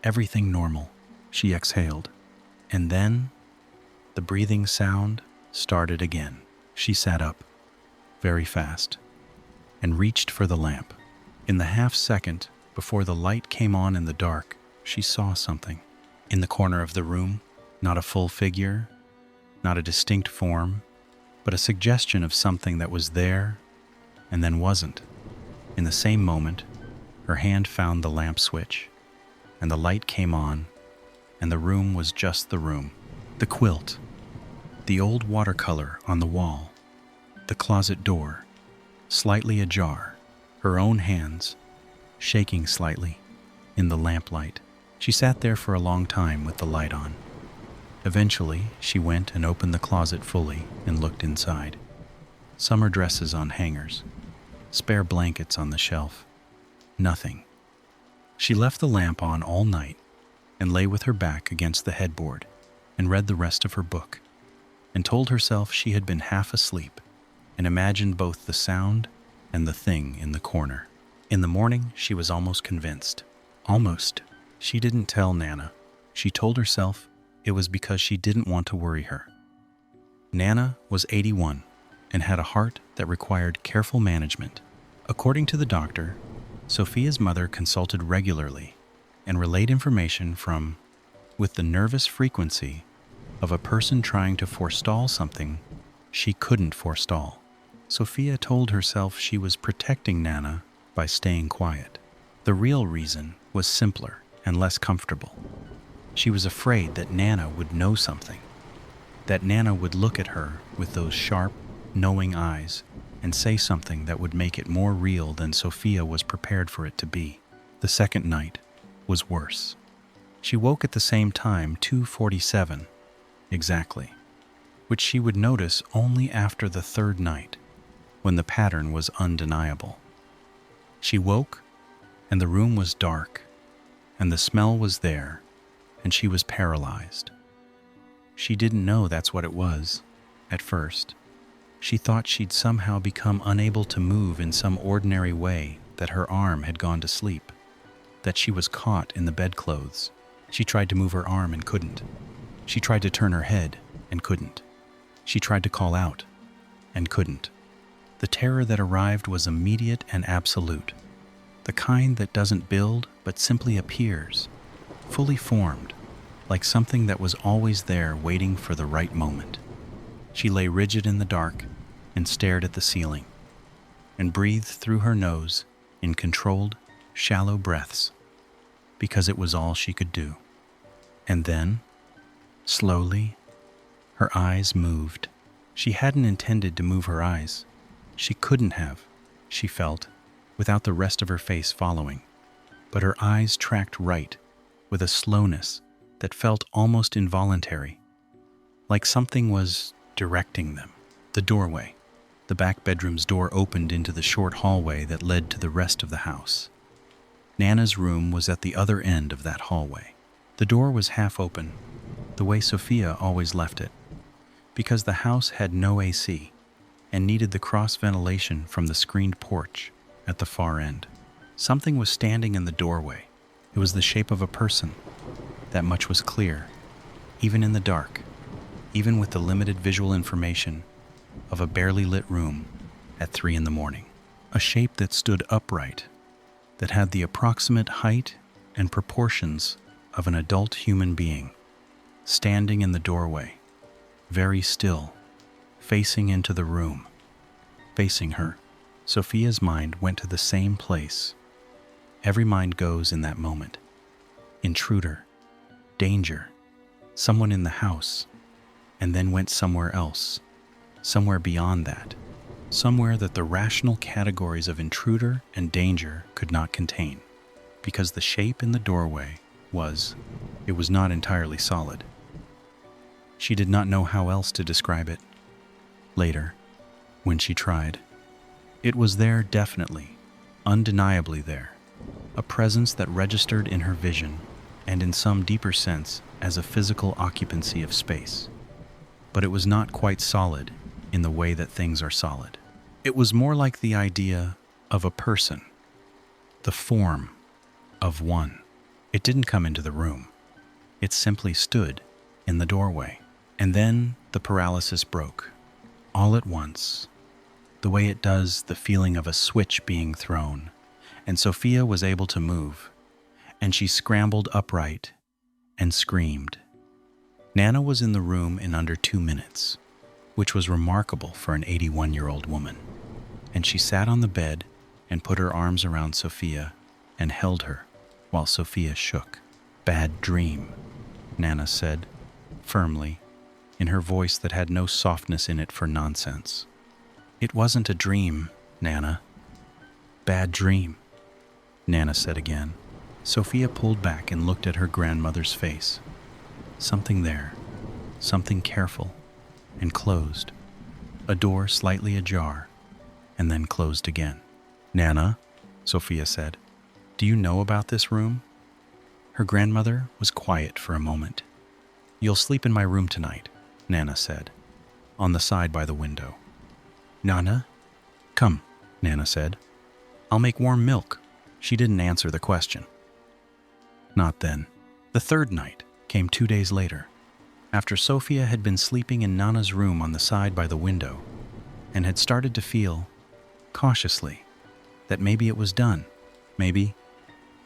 Everything normal. She exhaled. And then the breathing sound started again. She sat up, very fast, and reached for the lamp. In the half second before the light came on in the dark, she saw something. In the corner of the room, not a full figure, not a distinct form, but a suggestion of something that was there and then wasn't. In the same moment, her hand found the lamp switch, and the light came on, and the room was just the room. The quilt, the old watercolor on the wall, the closet door, slightly ajar, her own hands shaking slightly in the lamplight. She sat there for a long time with the light on. Eventually, she went and opened the closet fully and looked inside. Summer dresses on hangers, spare blankets on the shelf. Nothing. She left the lamp on all night and lay with her back against the headboard and read the rest of her book and told herself she had been half asleep and imagined both the sound and the thing in the corner. In the morning, she was almost convinced. Almost. She didn't tell Nana. She told herself it was because she didn't want to worry her. Nana was 81 and had a heart that required careful management. According to the doctor, Sofia's mother consulted regularly and relayed information with the nervous frequency of a person trying to forestall something she couldn't forestall. Sofia told herself she was protecting Nana by staying quiet. The real reason was simpler and less comfortable. She was afraid that Nana would know something, that Nana would look at her with those sharp, knowing eyes and say something that would make it more real than Sofia was prepared for it to be. The second night was worse. She woke at the same time, 2:47 exactly, which she would notice only after the third night, when the pattern was undeniable. She woke, and the room was dark, and the smell was there, and she was paralyzed. She didn't know that's what it was, at first. She thought she'd somehow become unable to move in some ordinary way, that her arm had gone to sleep, that she was caught in the bedclothes. She tried to move her arm and couldn't. She tried to turn her head and couldn't. She tried to call out and couldn't. The terror that arrived was immediate and absolute, the kind that doesn't build but simply appears, fully formed, like something that was always there waiting for the right moment. She lay rigid in the dark and stared at the ceiling, and breathed through her nose in controlled, shallow breaths, because it was all she could do. And then, slowly, her eyes moved. She hadn't intended to move her eyes. She couldn't have, she felt, without the rest of her face following. But her eyes tracked right, with a slowness that felt almost involuntary, like something was directing them. The doorway. The back bedroom's door opened into the short hallway that led to the rest of the house. Nana's room was at the other end of that hallway. The door was half open, the way Sofia always left it, because the house had no AC and needed the cross ventilation from the screened porch at the far end. Something was standing in the doorway. It was the shape of a person. That much was clear, even in the dark, even with the limited visual information of a barely lit room at 3 a.m. A shape that stood upright, that had the approximate height and proportions of an adult human being, standing in the doorway, very still, facing into the room. Facing her, Sofia's mind went to the same place. Every mind goes in that moment. Intruder, danger, someone in the house, and then went somewhere else, somewhere beyond that, somewhere that the rational categories of intruder and danger could not contain, because the shape in the doorway was not entirely solid. She did not know how else to describe it. Later, when she tried, it was there definitely, undeniably there, a presence that registered in her vision and in some deeper sense as a physical occupancy of space. But it was not quite solid in the way that things are solid. It was more like the idea of a person, the form of one. It didn't come into the room. It simply stood in the doorway. And then the paralysis broke, all at once, the way it does the feeling of a switch being thrown, and Sofia was able to move, and she scrambled upright and screamed. Nana was in the room in under 2 minutes, which was remarkable for an 81-year-old woman, and she sat on the bed and put her arms around Sofia and held her while Sofia shook. "Bad dream," Nana said, firmly, in her voice that had no softness in it for nonsense. "It wasn't a dream, Nana." "Bad dream," Nana said again. Sofia pulled back and looked at her grandmother's face. Something there, something careful, and closed. A door slightly ajar, and then closed again. "Nana," Sofia said, "do you know about this room?" Her grandmother was quiet for a moment. "You'll sleep in my room tonight," Nana said, on the side by the window. "Nana?" "Come," Nana said. "I'll make warm milk." She didn't answer the question. Not then. The third night came 2 days later, after Sofia had been sleeping in Nana's room on the side by the window, and had started to feel, cautiously, that maybe it was done. Maybe,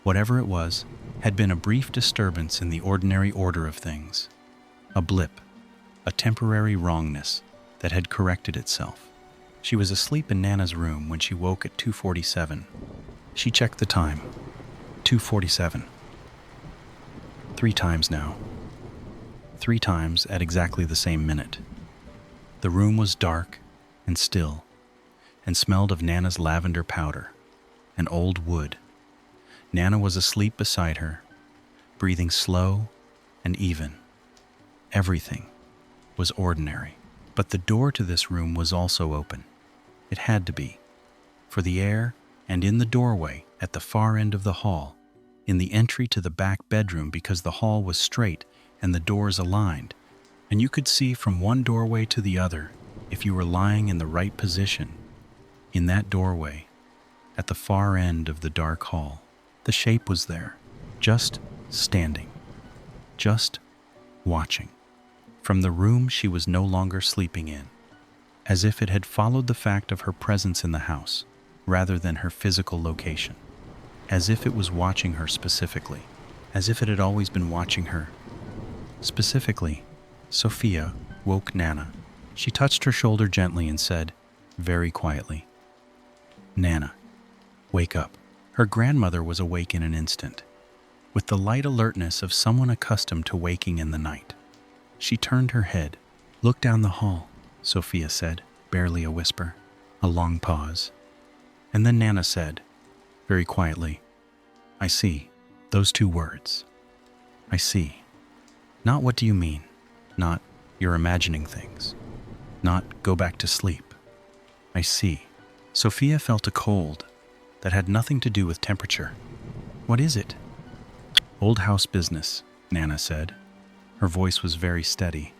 whatever it was, had been a brief disturbance in the ordinary order of things. A blip, a temporary wrongness that had corrected itself. She was asleep in Nana's room when she woke at 2:47. She checked the time. 2:47. 3 times now. 3 times at exactly the same minute. The room was dark and still. and smelled of Nana's lavender powder and old wood. Nana was asleep beside her, breathing slow and even. Everything was ordinary, but the door to this room was also open. It had to be, for the air, and in the doorway at the far end of the hall, in the entry to the back bedroom, because the hall was straight and the doors aligned, and you could see from one doorway to the other if you were lying in the right position. In that doorway, at the far end of the dark hall, the shape was there, just standing, just watching. From the room she was no longer sleeping in, as if it had followed the fact of her presence in the house, rather than her physical location, as if it was watching her specifically, as if it had always been watching her. Specifically, Sofia woke Nana. She touched her shoulder gently and said, very quietly, "Nana, wake up." Her grandmother was awake in an instant, with the light alertness of someone accustomed to waking in the night. She turned her head. "Look down the hall," Sofia said, barely a whisper. A long pause. And then Nana said, very quietly, "I see." Those two words. I see. Not what do you mean. Not you're imagining things. Not go back to sleep. I see. Sofia felt a cold that had nothing to do with temperature. What is it? Old house business, Nana said. Her voice was very steady.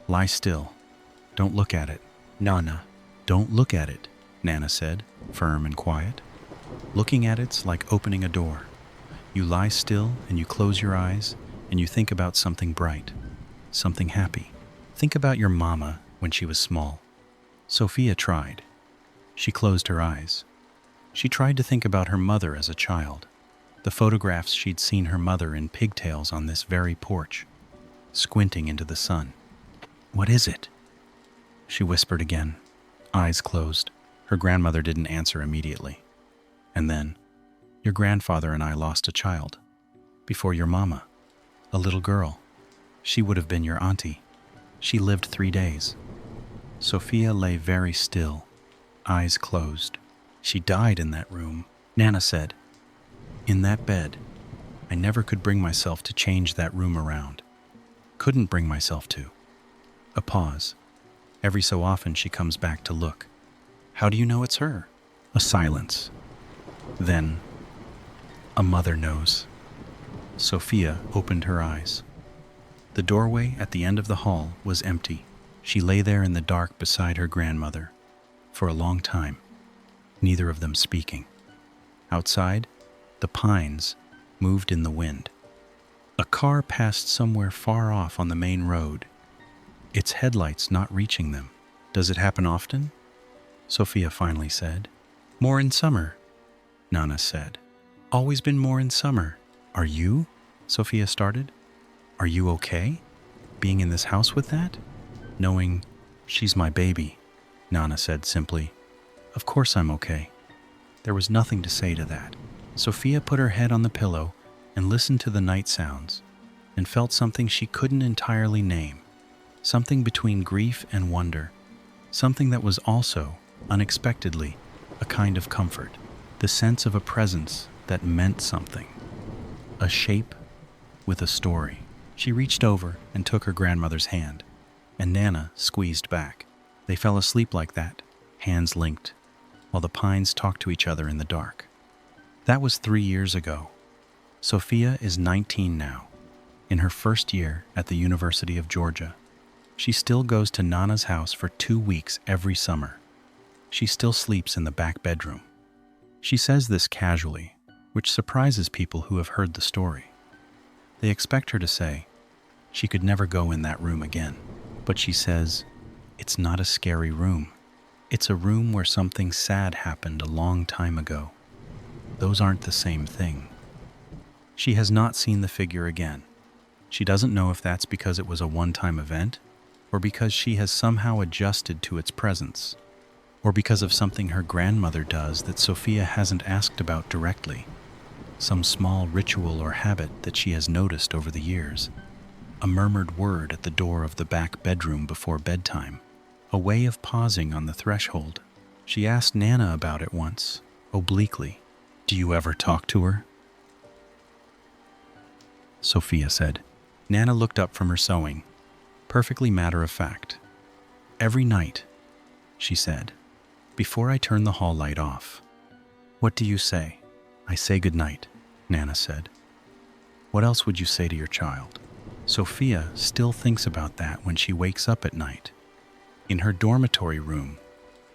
Lie still. Don't look at it. Nana. Don't look at it, Nana said, firm and quiet. Looking at it's like opening a door. You lie still and you close your eyes and you think about something bright, something happy. Think about your mama when she was small. Sofia tried. She closed her eyes. She tried to think about her mother as a child, the photographs she'd seen her mother in pigtails on this very porch, squinting into the sun. What is it? She whispered again, eyes closed. Her grandmother didn't answer immediately. And then, your grandfather and I lost a child. Before your mama. A little girl. She would have been your auntie. She lived 3 days. Sofia lay very still, eyes closed. She died in that room, Nana said. In that bed. I never could bring myself to change that room around. Couldn't bring myself to. A pause. Every so often she comes back to look. How do you know it's her? A silence. Then, a mother knows. Sofia opened her eyes. The doorway at the end of the hall was empty. She lay there in the dark beside her grandmother, for a long time, neither of them speaking. Outside, the pines moved in the wind. A car passed somewhere far off on the main road, its headlights not reaching them. Does it happen often? Sofia finally said. More in summer, Nana said. Always been more in summer. Are you? Sofia started. Are you okay? Being in this house with that? Knowing she's my baby, Nana said simply. Of course I'm okay. There was nothing to say to that. Sofia put her head on the pillow and listened to the night sounds and felt something she couldn't entirely name, something between grief and wonder, something that was also, unexpectedly, a kind of comfort, the sense of a presence that meant something, a shape with a story. She reached over and took her grandmother's hand, and Nana squeezed back. They fell asleep like that, hands linked, while the pines talked to each other in the dark. That was 3 years ago. Sofia is 19 now, in her first year at the University of Georgia. She still goes to Nana's house for 2 weeks every summer. She still sleeps in the back bedroom. She says this casually, which surprises people who have heard the story. They expect her to say, she could never go in that room again. But she says, it's not a scary room. It's a room where something sad happened a long time ago. Those aren't the same thing. She has not seen the figure again. She doesn't know if that's because it was a one-time event, or because she has somehow adjusted to its presence, or because of something her grandmother does that Sofia hasn't asked about directly, some small ritual or habit that she has noticed over the years, a murmured word at the door of the back bedroom before bedtime, a way of pausing on the threshold. She asked Nana about it once, obliquely. "Do you ever talk to her?" Sofia said. Nana looked up from her sewing, perfectly matter of fact. "Every night," she said, "before I turn the hall light off." "What do you say?" "I say good night," Nana said. "What else would you say to your child?" Sofia still thinks about that when she wakes up at night. In her dormitory room,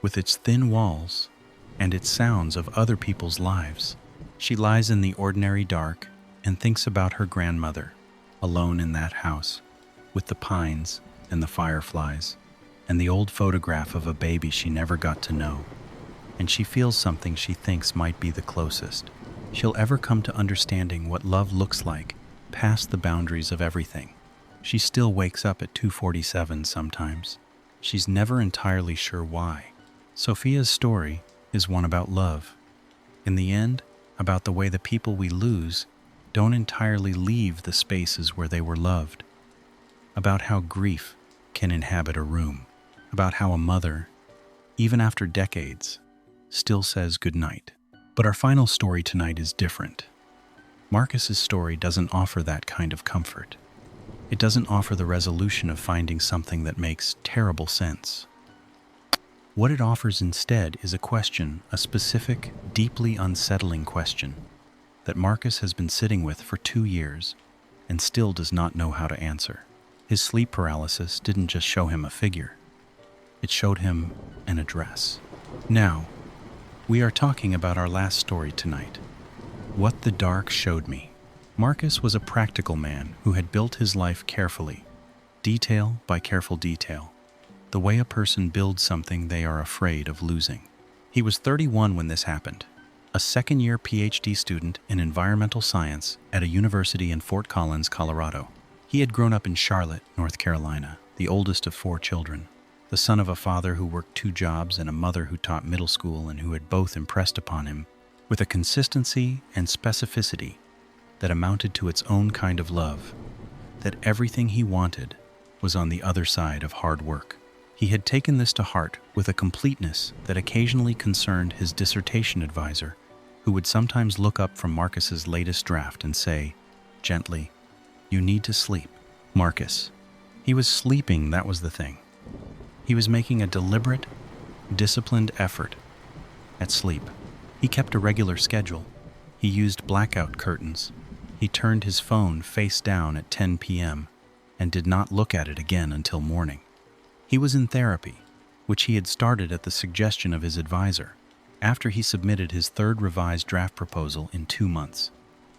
with its thin walls and its sounds of other people's lives, she lies in the ordinary dark and thinks about her grandmother, alone in that house, with the pines and the fireflies, and the old photograph of a baby she never got to know. And she feels something she thinks might be the closest she'll ever come to understanding what love looks like past the boundaries of everything. She still wakes up at 2:47 sometimes. She's never entirely sure why. Sofia's story is one about love. In the end, about the way the people we lose don't entirely leave the spaces where they were loved. About how grief can inhabit a room. About how a mother, even after decades, still says goodnight. But our final story tonight is different. Marcus's story doesn't offer that kind of comfort. It doesn't offer the resolution of finding something that makes terrible sense. What it offers instead is a question, a specific, deeply unsettling question, that Marcus has been sitting with for 2 years and still does not know how to answer. His sleep paralysis didn't just show him a figure. It showed him an address. Now, we are talking about our last story tonight. What the Dark Showed Me. Marcus was a practical man who had built his life carefully, detail by careful detail, the way a person builds something they are afraid of losing. He was 31 when this happened, a second-year PhD student in environmental science at a university in Fort Collins, Colorado. He had grown up in Charlotte, North Carolina, the oldest of 4 children, the son of a father who worked 2 jobs and a mother who taught middle school and who had both impressed upon him with a consistency and specificity that amounted to its own kind of love, that everything he wanted was on the other side of hard work. He had taken this to heart with a completeness that occasionally concerned his dissertation advisor, who would sometimes look up from Marcus's latest draft and say, gently, "You need to sleep, Marcus." He was sleeping, that was the thing. He was making a deliberate, disciplined effort at sleep. He kept a regular schedule. He used blackout curtains. He turned his phone face down at 10 p.m. and did not look at it again until morning. He was in therapy, which he had started at the suggestion of his advisor, after he submitted his 3rd revised draft proposal in 2 months,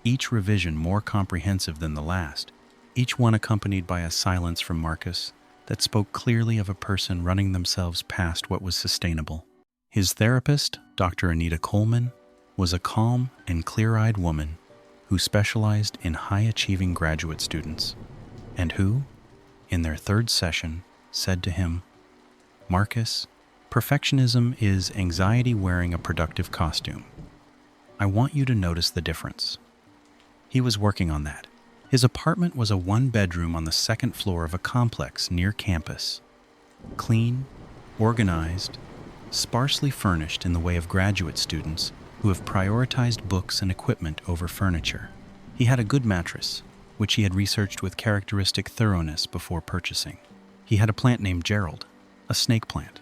each revision more comprehensive than the last, each one accompanied by a silence from Marcus that spoke clearly of a person running themselves past what was sustainable. His therapist, Dr. Anita Coleman, was a calm and clear-eyed woman who specialized in high-achieving graduate students, and who, in their 3rd session, said to him, "Marcus, perfectionism is anxiety wearing a productive costume. I want you to notice the difference." He was working on that. His apartment was a 1-bedroom on the 2nd floor of a complex near campus. Clean, organized, sparsely furnished in the way of graduate students who have prioritized books and equipment over furniture. He had a good mattress, which he had researched with characteristic thoroughness before purchasing. He had a plant named Gerald, a snake plant,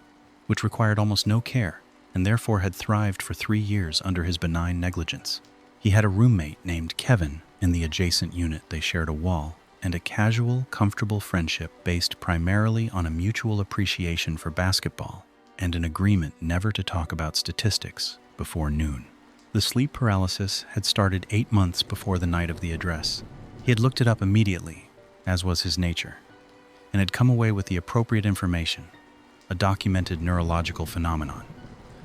which required almost no care and therefore had thrived for 3 years under his benign negligence. He had a roommate named Kevin in the adjacent unit. They shared a wall and a casual, comfortable friendship based primarily on a mutual appreciation for basketball and an agreement never to talk about statistics before noon. The sleep paralysis had started 8 months before the night of the address. He had looked it up immediately, as was his nature, and had come away with the appropriate information, a documented neurological phenomenon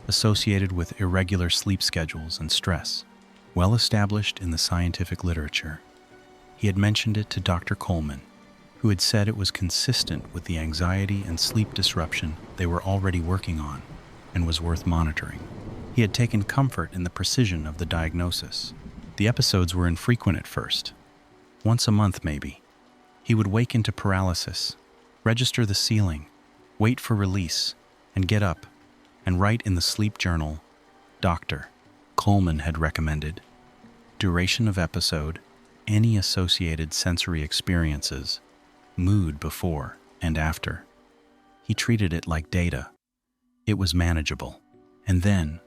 associated with irregular sleep schedules and stress, well established in the scientific literature. He had mentioned it to Dr. Coleman, who had said it was consistent with the anxiety and sleep disruption they were already working on and was worth monitoring. He had taken comfort in the precision of the diagnosis. The episodes were infrequent at first. Once a month, maybe. He would wake into paralysis, register the ceiling, wait for release, and get up, and write in the sleep journal Dr. Coleman had recommended. Duration of episode, any associated sensory experiences, mood before and after. He treated it like data. It was manageable. And then,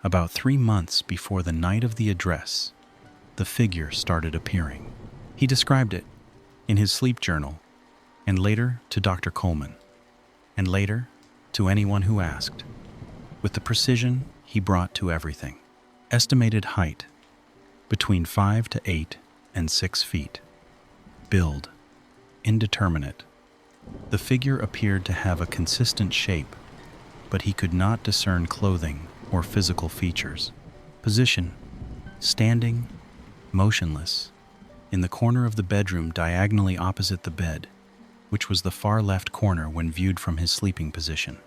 about 3 months before the night of the address, the figure started appearing. He described it in his sleep journal, and later to Dr. Coleman, and later to anyone who asked, with the precision he brought to everything. Estimated height, between 5 to 8 and 6 feet. Build, indeterminate. The figure appeared to have a consistent shape, but he could not discern clothing or physical features. Position, standing, motionless, in the corner of the bedroom diagonally opposite the bed, which was the far left corner when viewed from his sleeping position.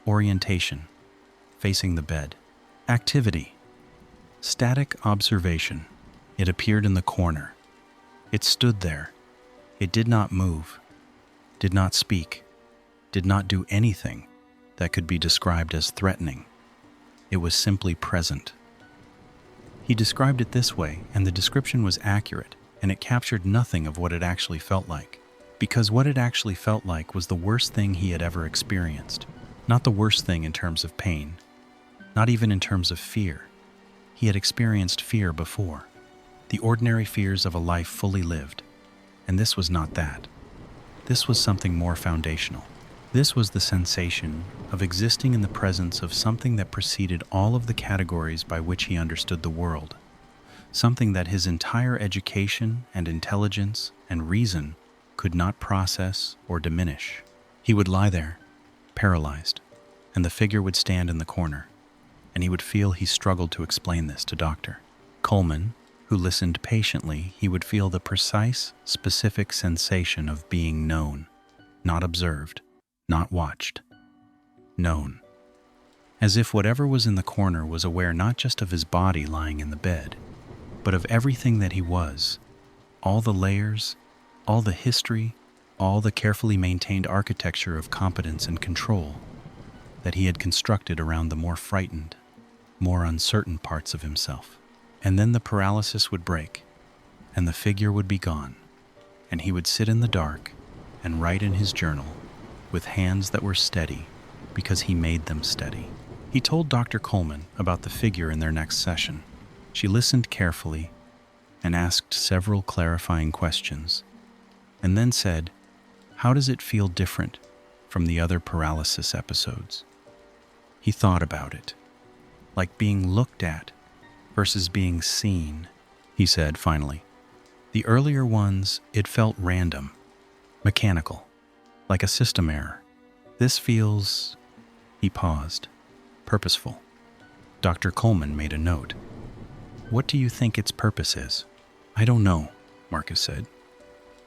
Orientation, facing the bed. Activity, static observation. It appeared in the corner. It stood there. It did not move, did not speak, did not do anything that could be described as threatening. It was simply present. He described it this way, and the description was accurate, and it captured nothing of what it actually felt like. Because what it actually felt like was the worst thing he had ever experienced. Not the worst thing in terms of pain, not even in terms of fear. He had experienced fear before, the ordinary fears of a life fully lived, and this was not that. This was something more foundational. This was the sensation of existing in the presence of something that preceded all of the categories by which he understood the world, something that his entire education and intelligence and reason could not process or diminish. He would lie there, paralyzed, and the figure would stand in the corner, and he would feel he struggled to explain this to Dr. Coleman, who listened patiently. He would feel the precise, specific sensation of being known, not observed, not watched. Known. As if whatever was in the corner was aware not just of his body lying in the bed, but of everything that he was, all the layers, all the history, all the carefully maintained architecture of competence and control that he had constructed around the more frightened, more uncertain parts of himself. And then the paralysis would break, and the figure would be gone, and he would sit in the dark and write in his journal with hands that were steady because he made them steady. He told Dr. Coleman about the figure in their next session. She listened carefully and asked several clarifying questions, and then said, "How does it feel different from the other paralysis episodes?" He thought about it, like being looked at versus being seen, he said finally. The earlier ones, it felt random, mechanical, like a system error. This feels, he paused, purposeful. Dr. Coleman made a note. What do you think its purpose is? I don't know, Marcus said.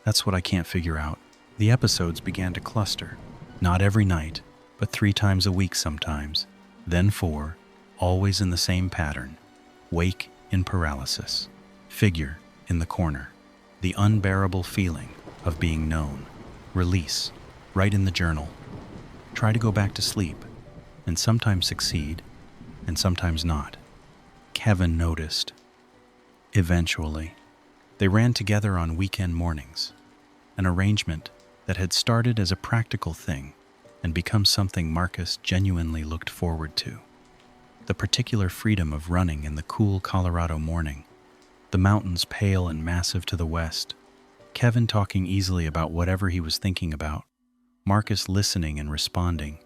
That's what I can't figure out. The episodes began to cluster, not every night, but 3 times a week sometimes, then 4, always in the same pattern. Wake in paralysis, figure in the corner, the unbearable feeling of being known, release, write in the journal, try to go back to sleep, and sometimes succeed, and sometimes not. Kevin noticed. Eventually, they ran together on weekend mornings, an arrangement that had started as a practical thing and become something Marcus genuinely looked forward to. The particular freedom of running in the cool Colorado morning, the mountains pale and massive to the west, Kevin talking easily about whatever he was thinking about, Marcus listening and responding,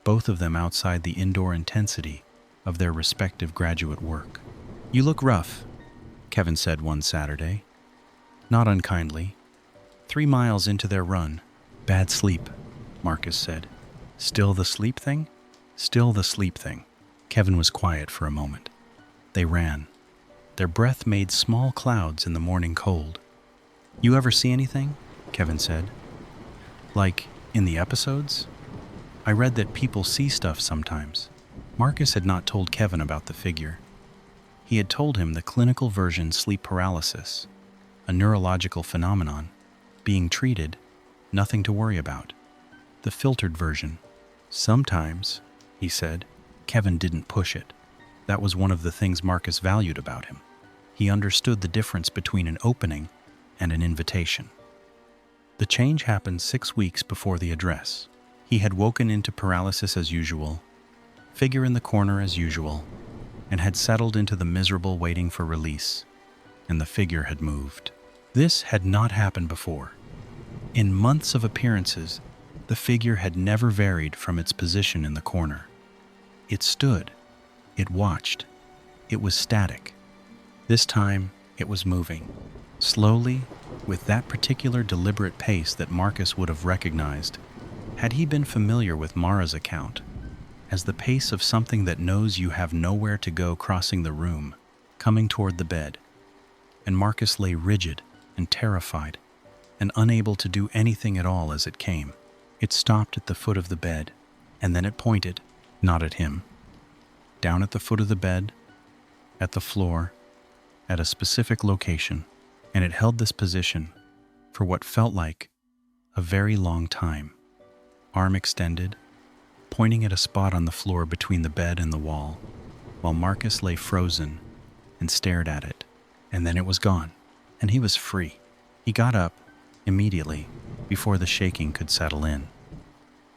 both of them outside the indoor intensity of their respective graduate work. You look rough, Kevin said one Saturday. Not unkindly. 3 miles into their run. Bad sleep, Marcus said. Still the sleep thing? Still the sleep thing. Kevin was quiet for a moment. They ran. Their breath made small clouds in the morning cold. You ever see anything? Kevin said. Like in the episodes? I read that people see stuff sometimes. Marcus had not told Kevin about the figure. He had told him the clinical version sleep paralysis, a neurological phenomenon, being treated, nothing to worry about. The filtered version, sometimes, he said. Kevin didn't push it. That was one of the things Marcus valued about him. He understood the difference between an opening and an invitation. The change happened 6 weeks before the address. He had woken into paralysis as usual, figure in the corner as usual, and had settled into the miserable waiting for release, and the figure had moved. This had not happened before. In months of appearances, the figure had never varied from its position in the corner. It stood. It watched. It was static. This time, it was moving. Slowly, with that particular deliberate pace that Marcus would have recognized had he been familiar with Mara's account, as the pace of something that knows you have nowhere to go crossing the room, coming toward the bed. And Marcus lay rigid and terrified, and unable to do anything at all as it came. It stopped at the foot of the bed, and then it pointed, not at him, down at the foot of the bed, at the floor, at a specific location, and it held this position for what felt like a very long time, arm extended, pointing at a spot on the floor between the bed and the wall, while Marcus lay frozen and stared at it. And then it was gone, and he was free. He got up immediately before the shaking could settle in.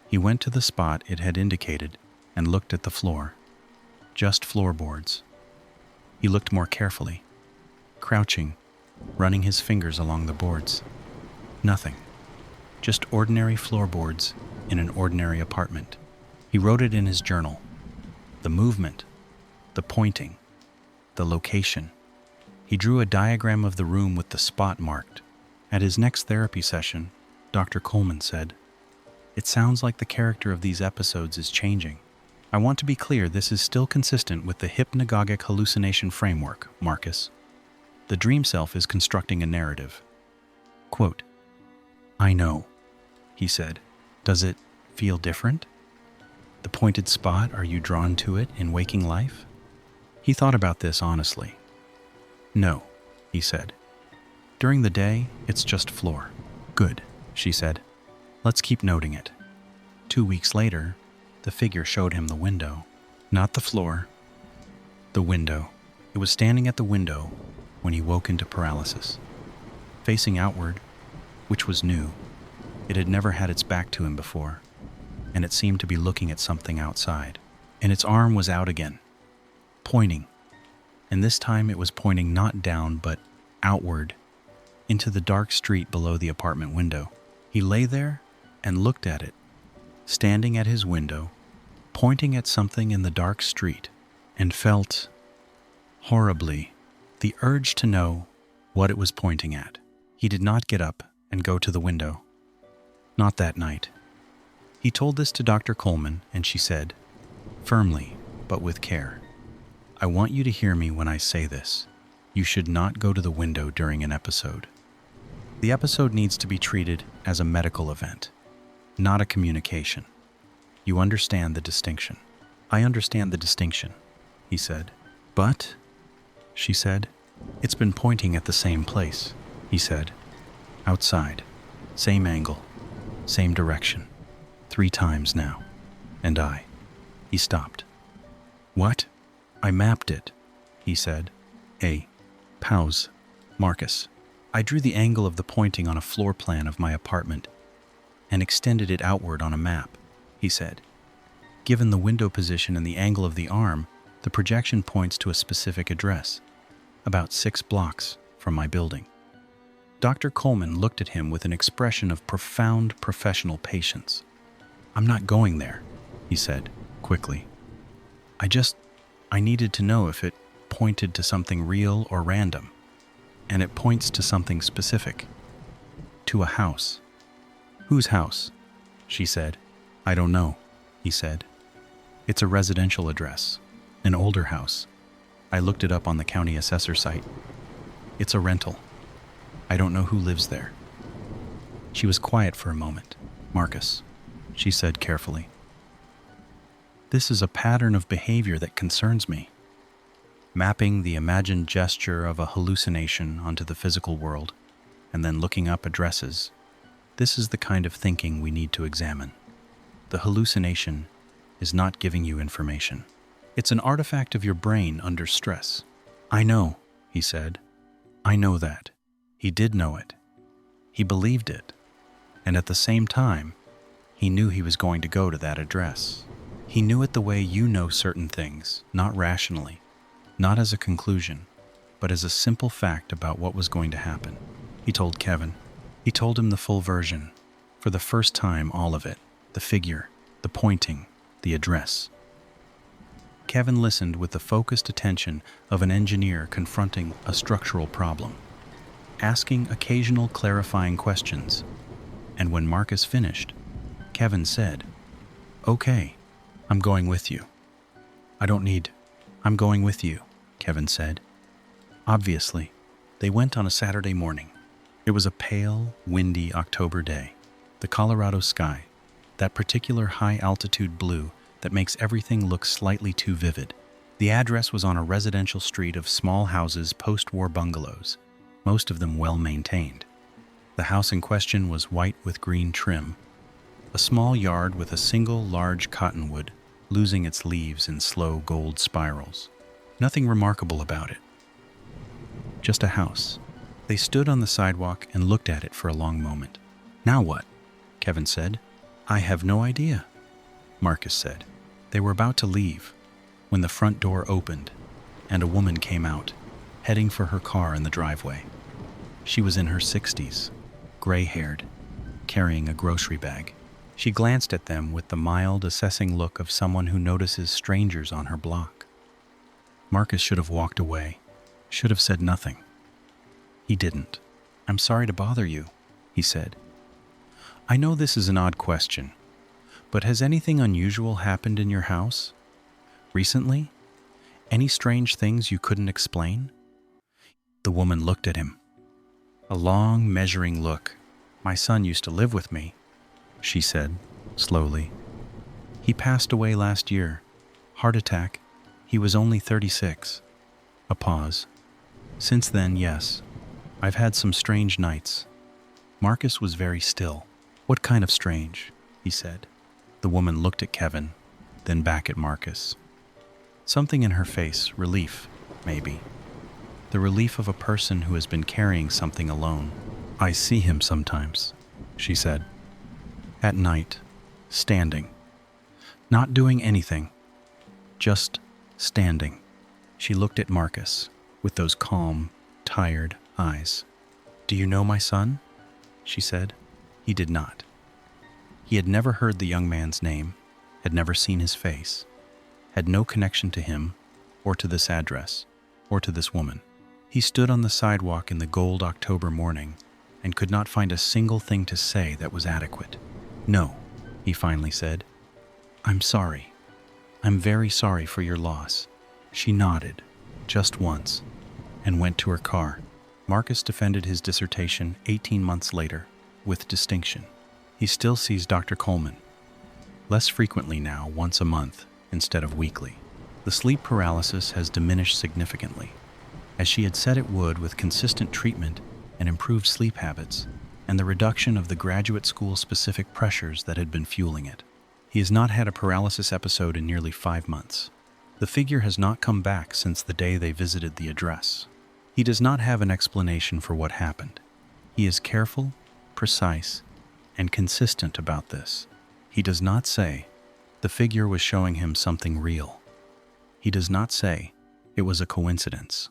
He went to the spot it had indicated and looked at the floor. Just floorboards. He looked more carefully, crouching, running his fingers along the boards. Nothing. Just ordinary floorboards in an ordinary apartment. He wrote it in his journal. The movement, the pointing, the location. He drew a diagram of the room with the spot marked. At his next therapy session, Dr. Coleman said, "It sounds like the character of these episodes is changing. I want to be clear, this is still consistent with the hypnagogic hallucination framework, Marcus. The dream self is constructing a narrative." Quote, "I know," he said. "Does it feel different? The pointed spot, are you drawn to it in waking life?" He thought about this honestly. "No," he said. "During the day, it's just floor." "Good," she said. "Let's keep noting it." 2 weeks later, the figure showed him the window. Not the floor. The window. It was standing at the window when he woke into paralysis. Facing outward, which was new. It had never had its back to him before, and it seemed to be looking at something outside. And its arm was out again, pointing. And this time it was pointing not down, but outward, into the dark street below the apartment window. He lay there and looked at it, standing at his window, pointing at something in the dark street, and felt, horribly, the urge to know what it was pointing at. He did not get up and go to the window. Not that night. He told this to Dr. Coleman, and she said, firmly, but with care, "I want you to hear me when I say this. You should not go to the window during an episode. The episode needs to be treated as a medical event, not a communication. You understand the distinction." "I understand the distinction," he said. "But," she said, "it's been pointing at the same place," he said. "Outside, same angle, same direction, 3 times now. And He stopped. "What?" "I mapped it," he said. Pause. "Marcus, I drew the angle of the pointing on a floor plan of my apartment and extended it outward on a map," he said. "Given the window position and the angle of the arm, the projection points to a specific address, about 6 blocks from my building." Dr. Coleman looked at him with an expression of profound professional patience. "I'm not going there," he said, quickly. I needed to know if it pointed to something real or random, and it points to something specific. To a house." "Whose house?" she said. "I don't know," he said. "It's a residential address, an older house. I looked it up on the county assessor site. It's a rental. I don't know who lives there." She was quiet for a moment. "Marcus," she said carefully, "this is a pattern of behavior that concerns me. Mapping the imagined gesture of a hallucination onto the physical world, and then looking up addresses. This is the kind of thinking we need to examine. The hallucination is not giving you information. It's an artifact of your brain under stress. I know, he said. I know that. He did know it. He believed it. And at the same time, he knew he was going to go to that address. He knew it the way you know certain things, not rationally, not as a conclusion, but as a simple fact about what was going to happen. He told Kevin. He told him the full version. For the first time, all of it. The figure, the pointing, the address. Kevin listened with the focused attention of an engineer confronting a structural problem, asking occasional clarifying questions. And when Marcus finished, Kevin said, "Okay, I'm going with you." I'm going with you," Kevin said. Obviously, they went on a Saturday morning. It was a pale, windy October day. The Colorado sky, that particular high-altitude blue that makes everything look slightly too vivid. The address was on a residential street of small houses, post-war bungalows, most of them well-maintained. The house in question was white with green trim, a small yard with a single large cottonwood losing its leaves in slow gold spirals. Nothing remarkable about it. Just a house. They stood on the sidewalk and looked at it for a long moment. "Now what?" Kevin said. "I have no idea," Marcus said. They were about to leave when the front door opened and a woman came out, heading for her car in the driveway. She was in her 60s, gray-haired, carrying a grocery bag. She glanced at them with the mild, assessing look of someone who notices strangers on her block. Marcus should have walked away, should have said nothing. He didn't. "I'm sorry to bother you," he said. "I know this is an odd question, but has anything unusual happened in your house? Recently? Any strange things you couldn't explain?" The woman looked at him. A long, measuring look. "My son used to live with me," she said, slowly. "He passed away last year. Heart attack. He was only 36. A pause. "Since then, yes. I've had some strange nights." Marcus was very still. "What kind of strange?" he said. The woman looked at Kevin, then back at Marcus. Something in her face, relief, maybe. The relief of a person who has been carrying something alone. "I see him sometimes," she said. "At night, standing. Not doing anything. Just standing." She looked at Marcus with those calm, tired eyes. "Do you know my son?" she said. He did not. He had never heard the young man's name, had never seen his face, had no connection to him, or to this address, or to this woman. He stood on the sidewalk in the gold October morning and could not find a single thing to say that was adequate. "No," he finally said. "I'm sorry. I'm very sorry for your loss." She nodded, just once, and went to her car. Marcus defended his dissertation 18 months later, with distinction. He still sees Dr. Coleman, less frequently now, once a month instead of weekly. The sleep paralysis has diminished significantly, as she had said it would with consistent treatment and improved sleep habits, and the reduction of the graduate school-specific pressures that had been fueling it. He has not had a paralysis episode in nearly 5 months. The figure has not come back since the day they visited the address. He does not have an explanation for what happened. He is careful, precise, and consistent about this. He does not say, the figure was showing him something real. He does not say, it was a coincidence.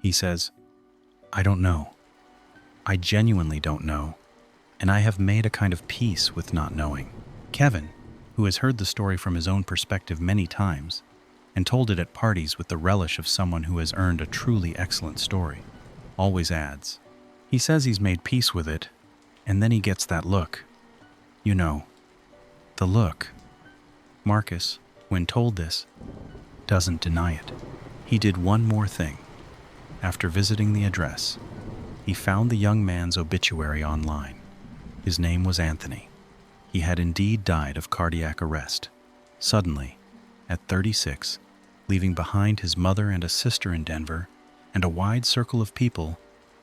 He says, "I don't know. I genuinely don't know, and I have made a kind of peace with not knowing." Kevin, who has heard the story from his own perspective many times, and told it at parties with the relish of someone who has earned a truly excellent story, always adds, he says he's made peace with it, and then he gets that look. You know, the look. Marcus, when told this, doesn't deny it. He did one more thing. After visiting the address, he found the young man's obituary online. His name was Anthony. He had indeed died of cardiac arrest, suddenly, at 36, leaving behind his mother and a sister in Denver, and a wide circle of people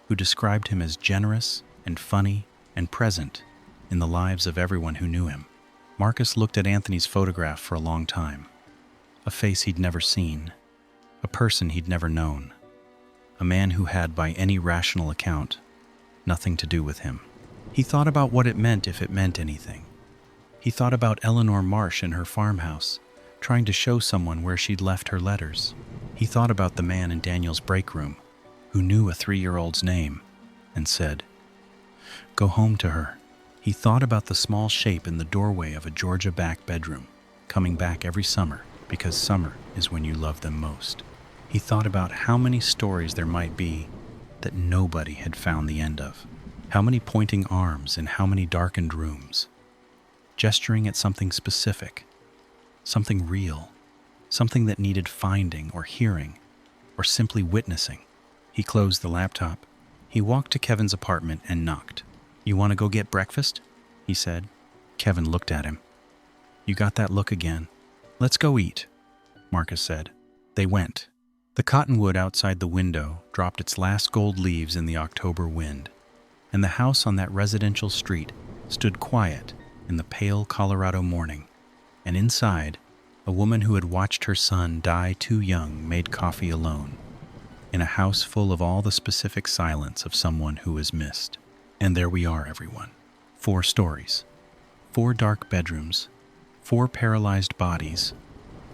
who described him as generous and funny and present in the lives of everyone who knew him. Marcus looked at Anthony's photograph for a long time. A face he'd never seen, a person he'd never known, a man who had, by any rational account, nothing to do with him. He thought about what it meant if it meant anything. He thought about Eleanor Marsh in her farmhouse, trying to show someone where she'd left her letters. He thought about the man in Daniel's break room, who knew a 3-year-old's name, and said, "Go home to her." He thought about the small shape in the doorway of a Georgia back bedroom, coming back every summer, because summer is when you love them most. He thought about how many stories there might be that nobody had found the end of. How many pointing arms in how many darkened rooms, gesturing at something specific, something real, something that needed finding or hearing, or simply witnessing. He closed the laptop. He walked to Kevin's apartment and knocked. "You want to go get breakfast?" he said. Kevin looked at him. "You got that look again." "Let's go eat," Marcus said. They went. The cottonwood outside the window dropped its last gold leaves in the October wind, and the house on that residential street stood quiet in the pale Colorado morning. And inside, a woman who had watched her son die too young made coffee alone, in a house full of all the specific silence of someone who is missed. And there we are, everyone. 4 stories, 4 dark bedrooms, 4 paralyzed bodies,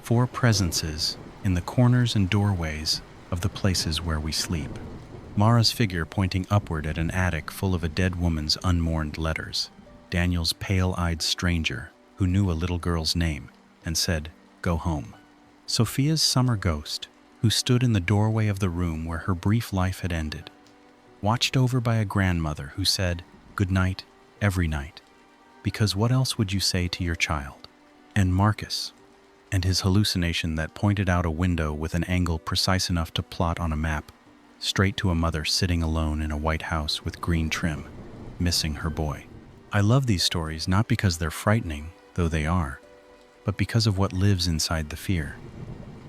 4 presences in the corners and doorways of the places where we sleep. Mara's figure pointing upward at an attic full of a dead woman's unmourned letters. Daniel's pale-eyed stranger who knew a little girl's name and said, "Go home." Sofia's summer ghost, who stood in the doorway of the room where her brief life had ended, watched over by a grandmother who said, "Good night, every night," because what else would you say to your child? And Marcus, and his hallucination that pointed out a window with an angle precise enough to plot on a map, straight to a mother sitting alone in a white house with green trim, missing her boy. I love these stories not because they're frightening, though they are, but because of what lives inside the fear.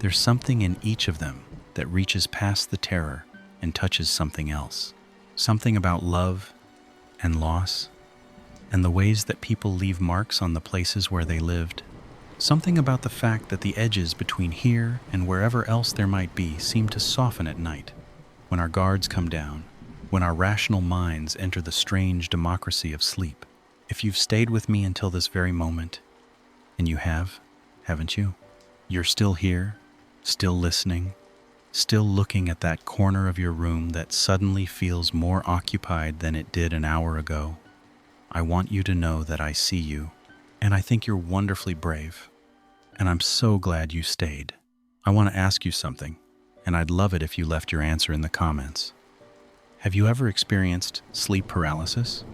There's something in each of them that reaches past the terror and touches something else. Something about love and loss and the ways that people leave marks on the places where they lived. Something about the fact that the edges between here and wherever else there might be seem to soften at night, when our guards come down, when our rational minds enter the strange democracy of sleep. If you've stayed with me until this very moment, and you have, haven't you? You're still here, still listening, still looking at that corner of your room that suddenly feels more occupied than it did an hour ago. I want you to know that I see you, and I think you're wonderfully brave, and I'm so glad you stayed. I want to ask you something, and I'd love it if you left your answer in the comments. Have you ever experienced sleep paralysis?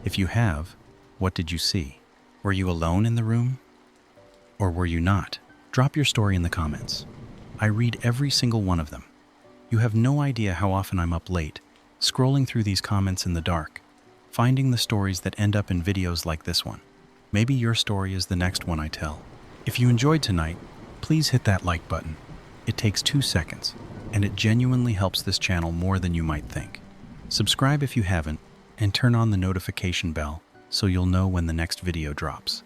If you have, what did you see? Were you alone in the room? Or were you not? Drop your story in the comments. I read every single one of them. You have no idea how often I'm up late, scrolling through these comments in the dark, finding the stories that end up in videos like this one. Maybe your story is the next one I tell. If you enjoyed tonight, please hit that like button. It takes 2 seconds, and it genuinely helps this channel more than you might think. Subscribe if you haven't, and turn on the notification bell so you'll know when the next video drops.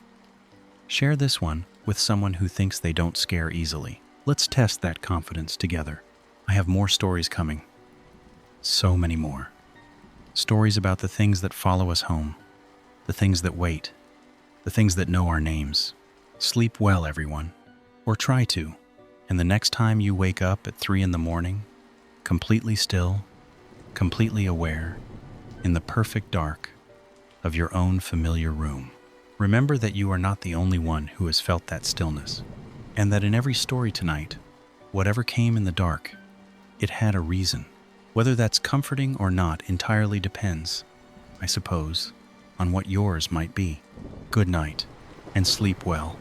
Share this one with someone who thinks they don't scare easily. Let's test that confidence together. I have more stories coming. So many more. Stories about the things that follow us home, the things that wait, the things that know our names. Sleep well, everyone. Or try to. And the next time you wake up at 3 in the morning, completely still, completely aware, in the perfect dark of your own familiar room, remember that you are not the only one who has felt that stillness, and that in every story tonight, whatever came in the dark, it had a reason. Whether that's comforting or not entirely depends, I suppose, on what yours might be. Good night, and sleep well.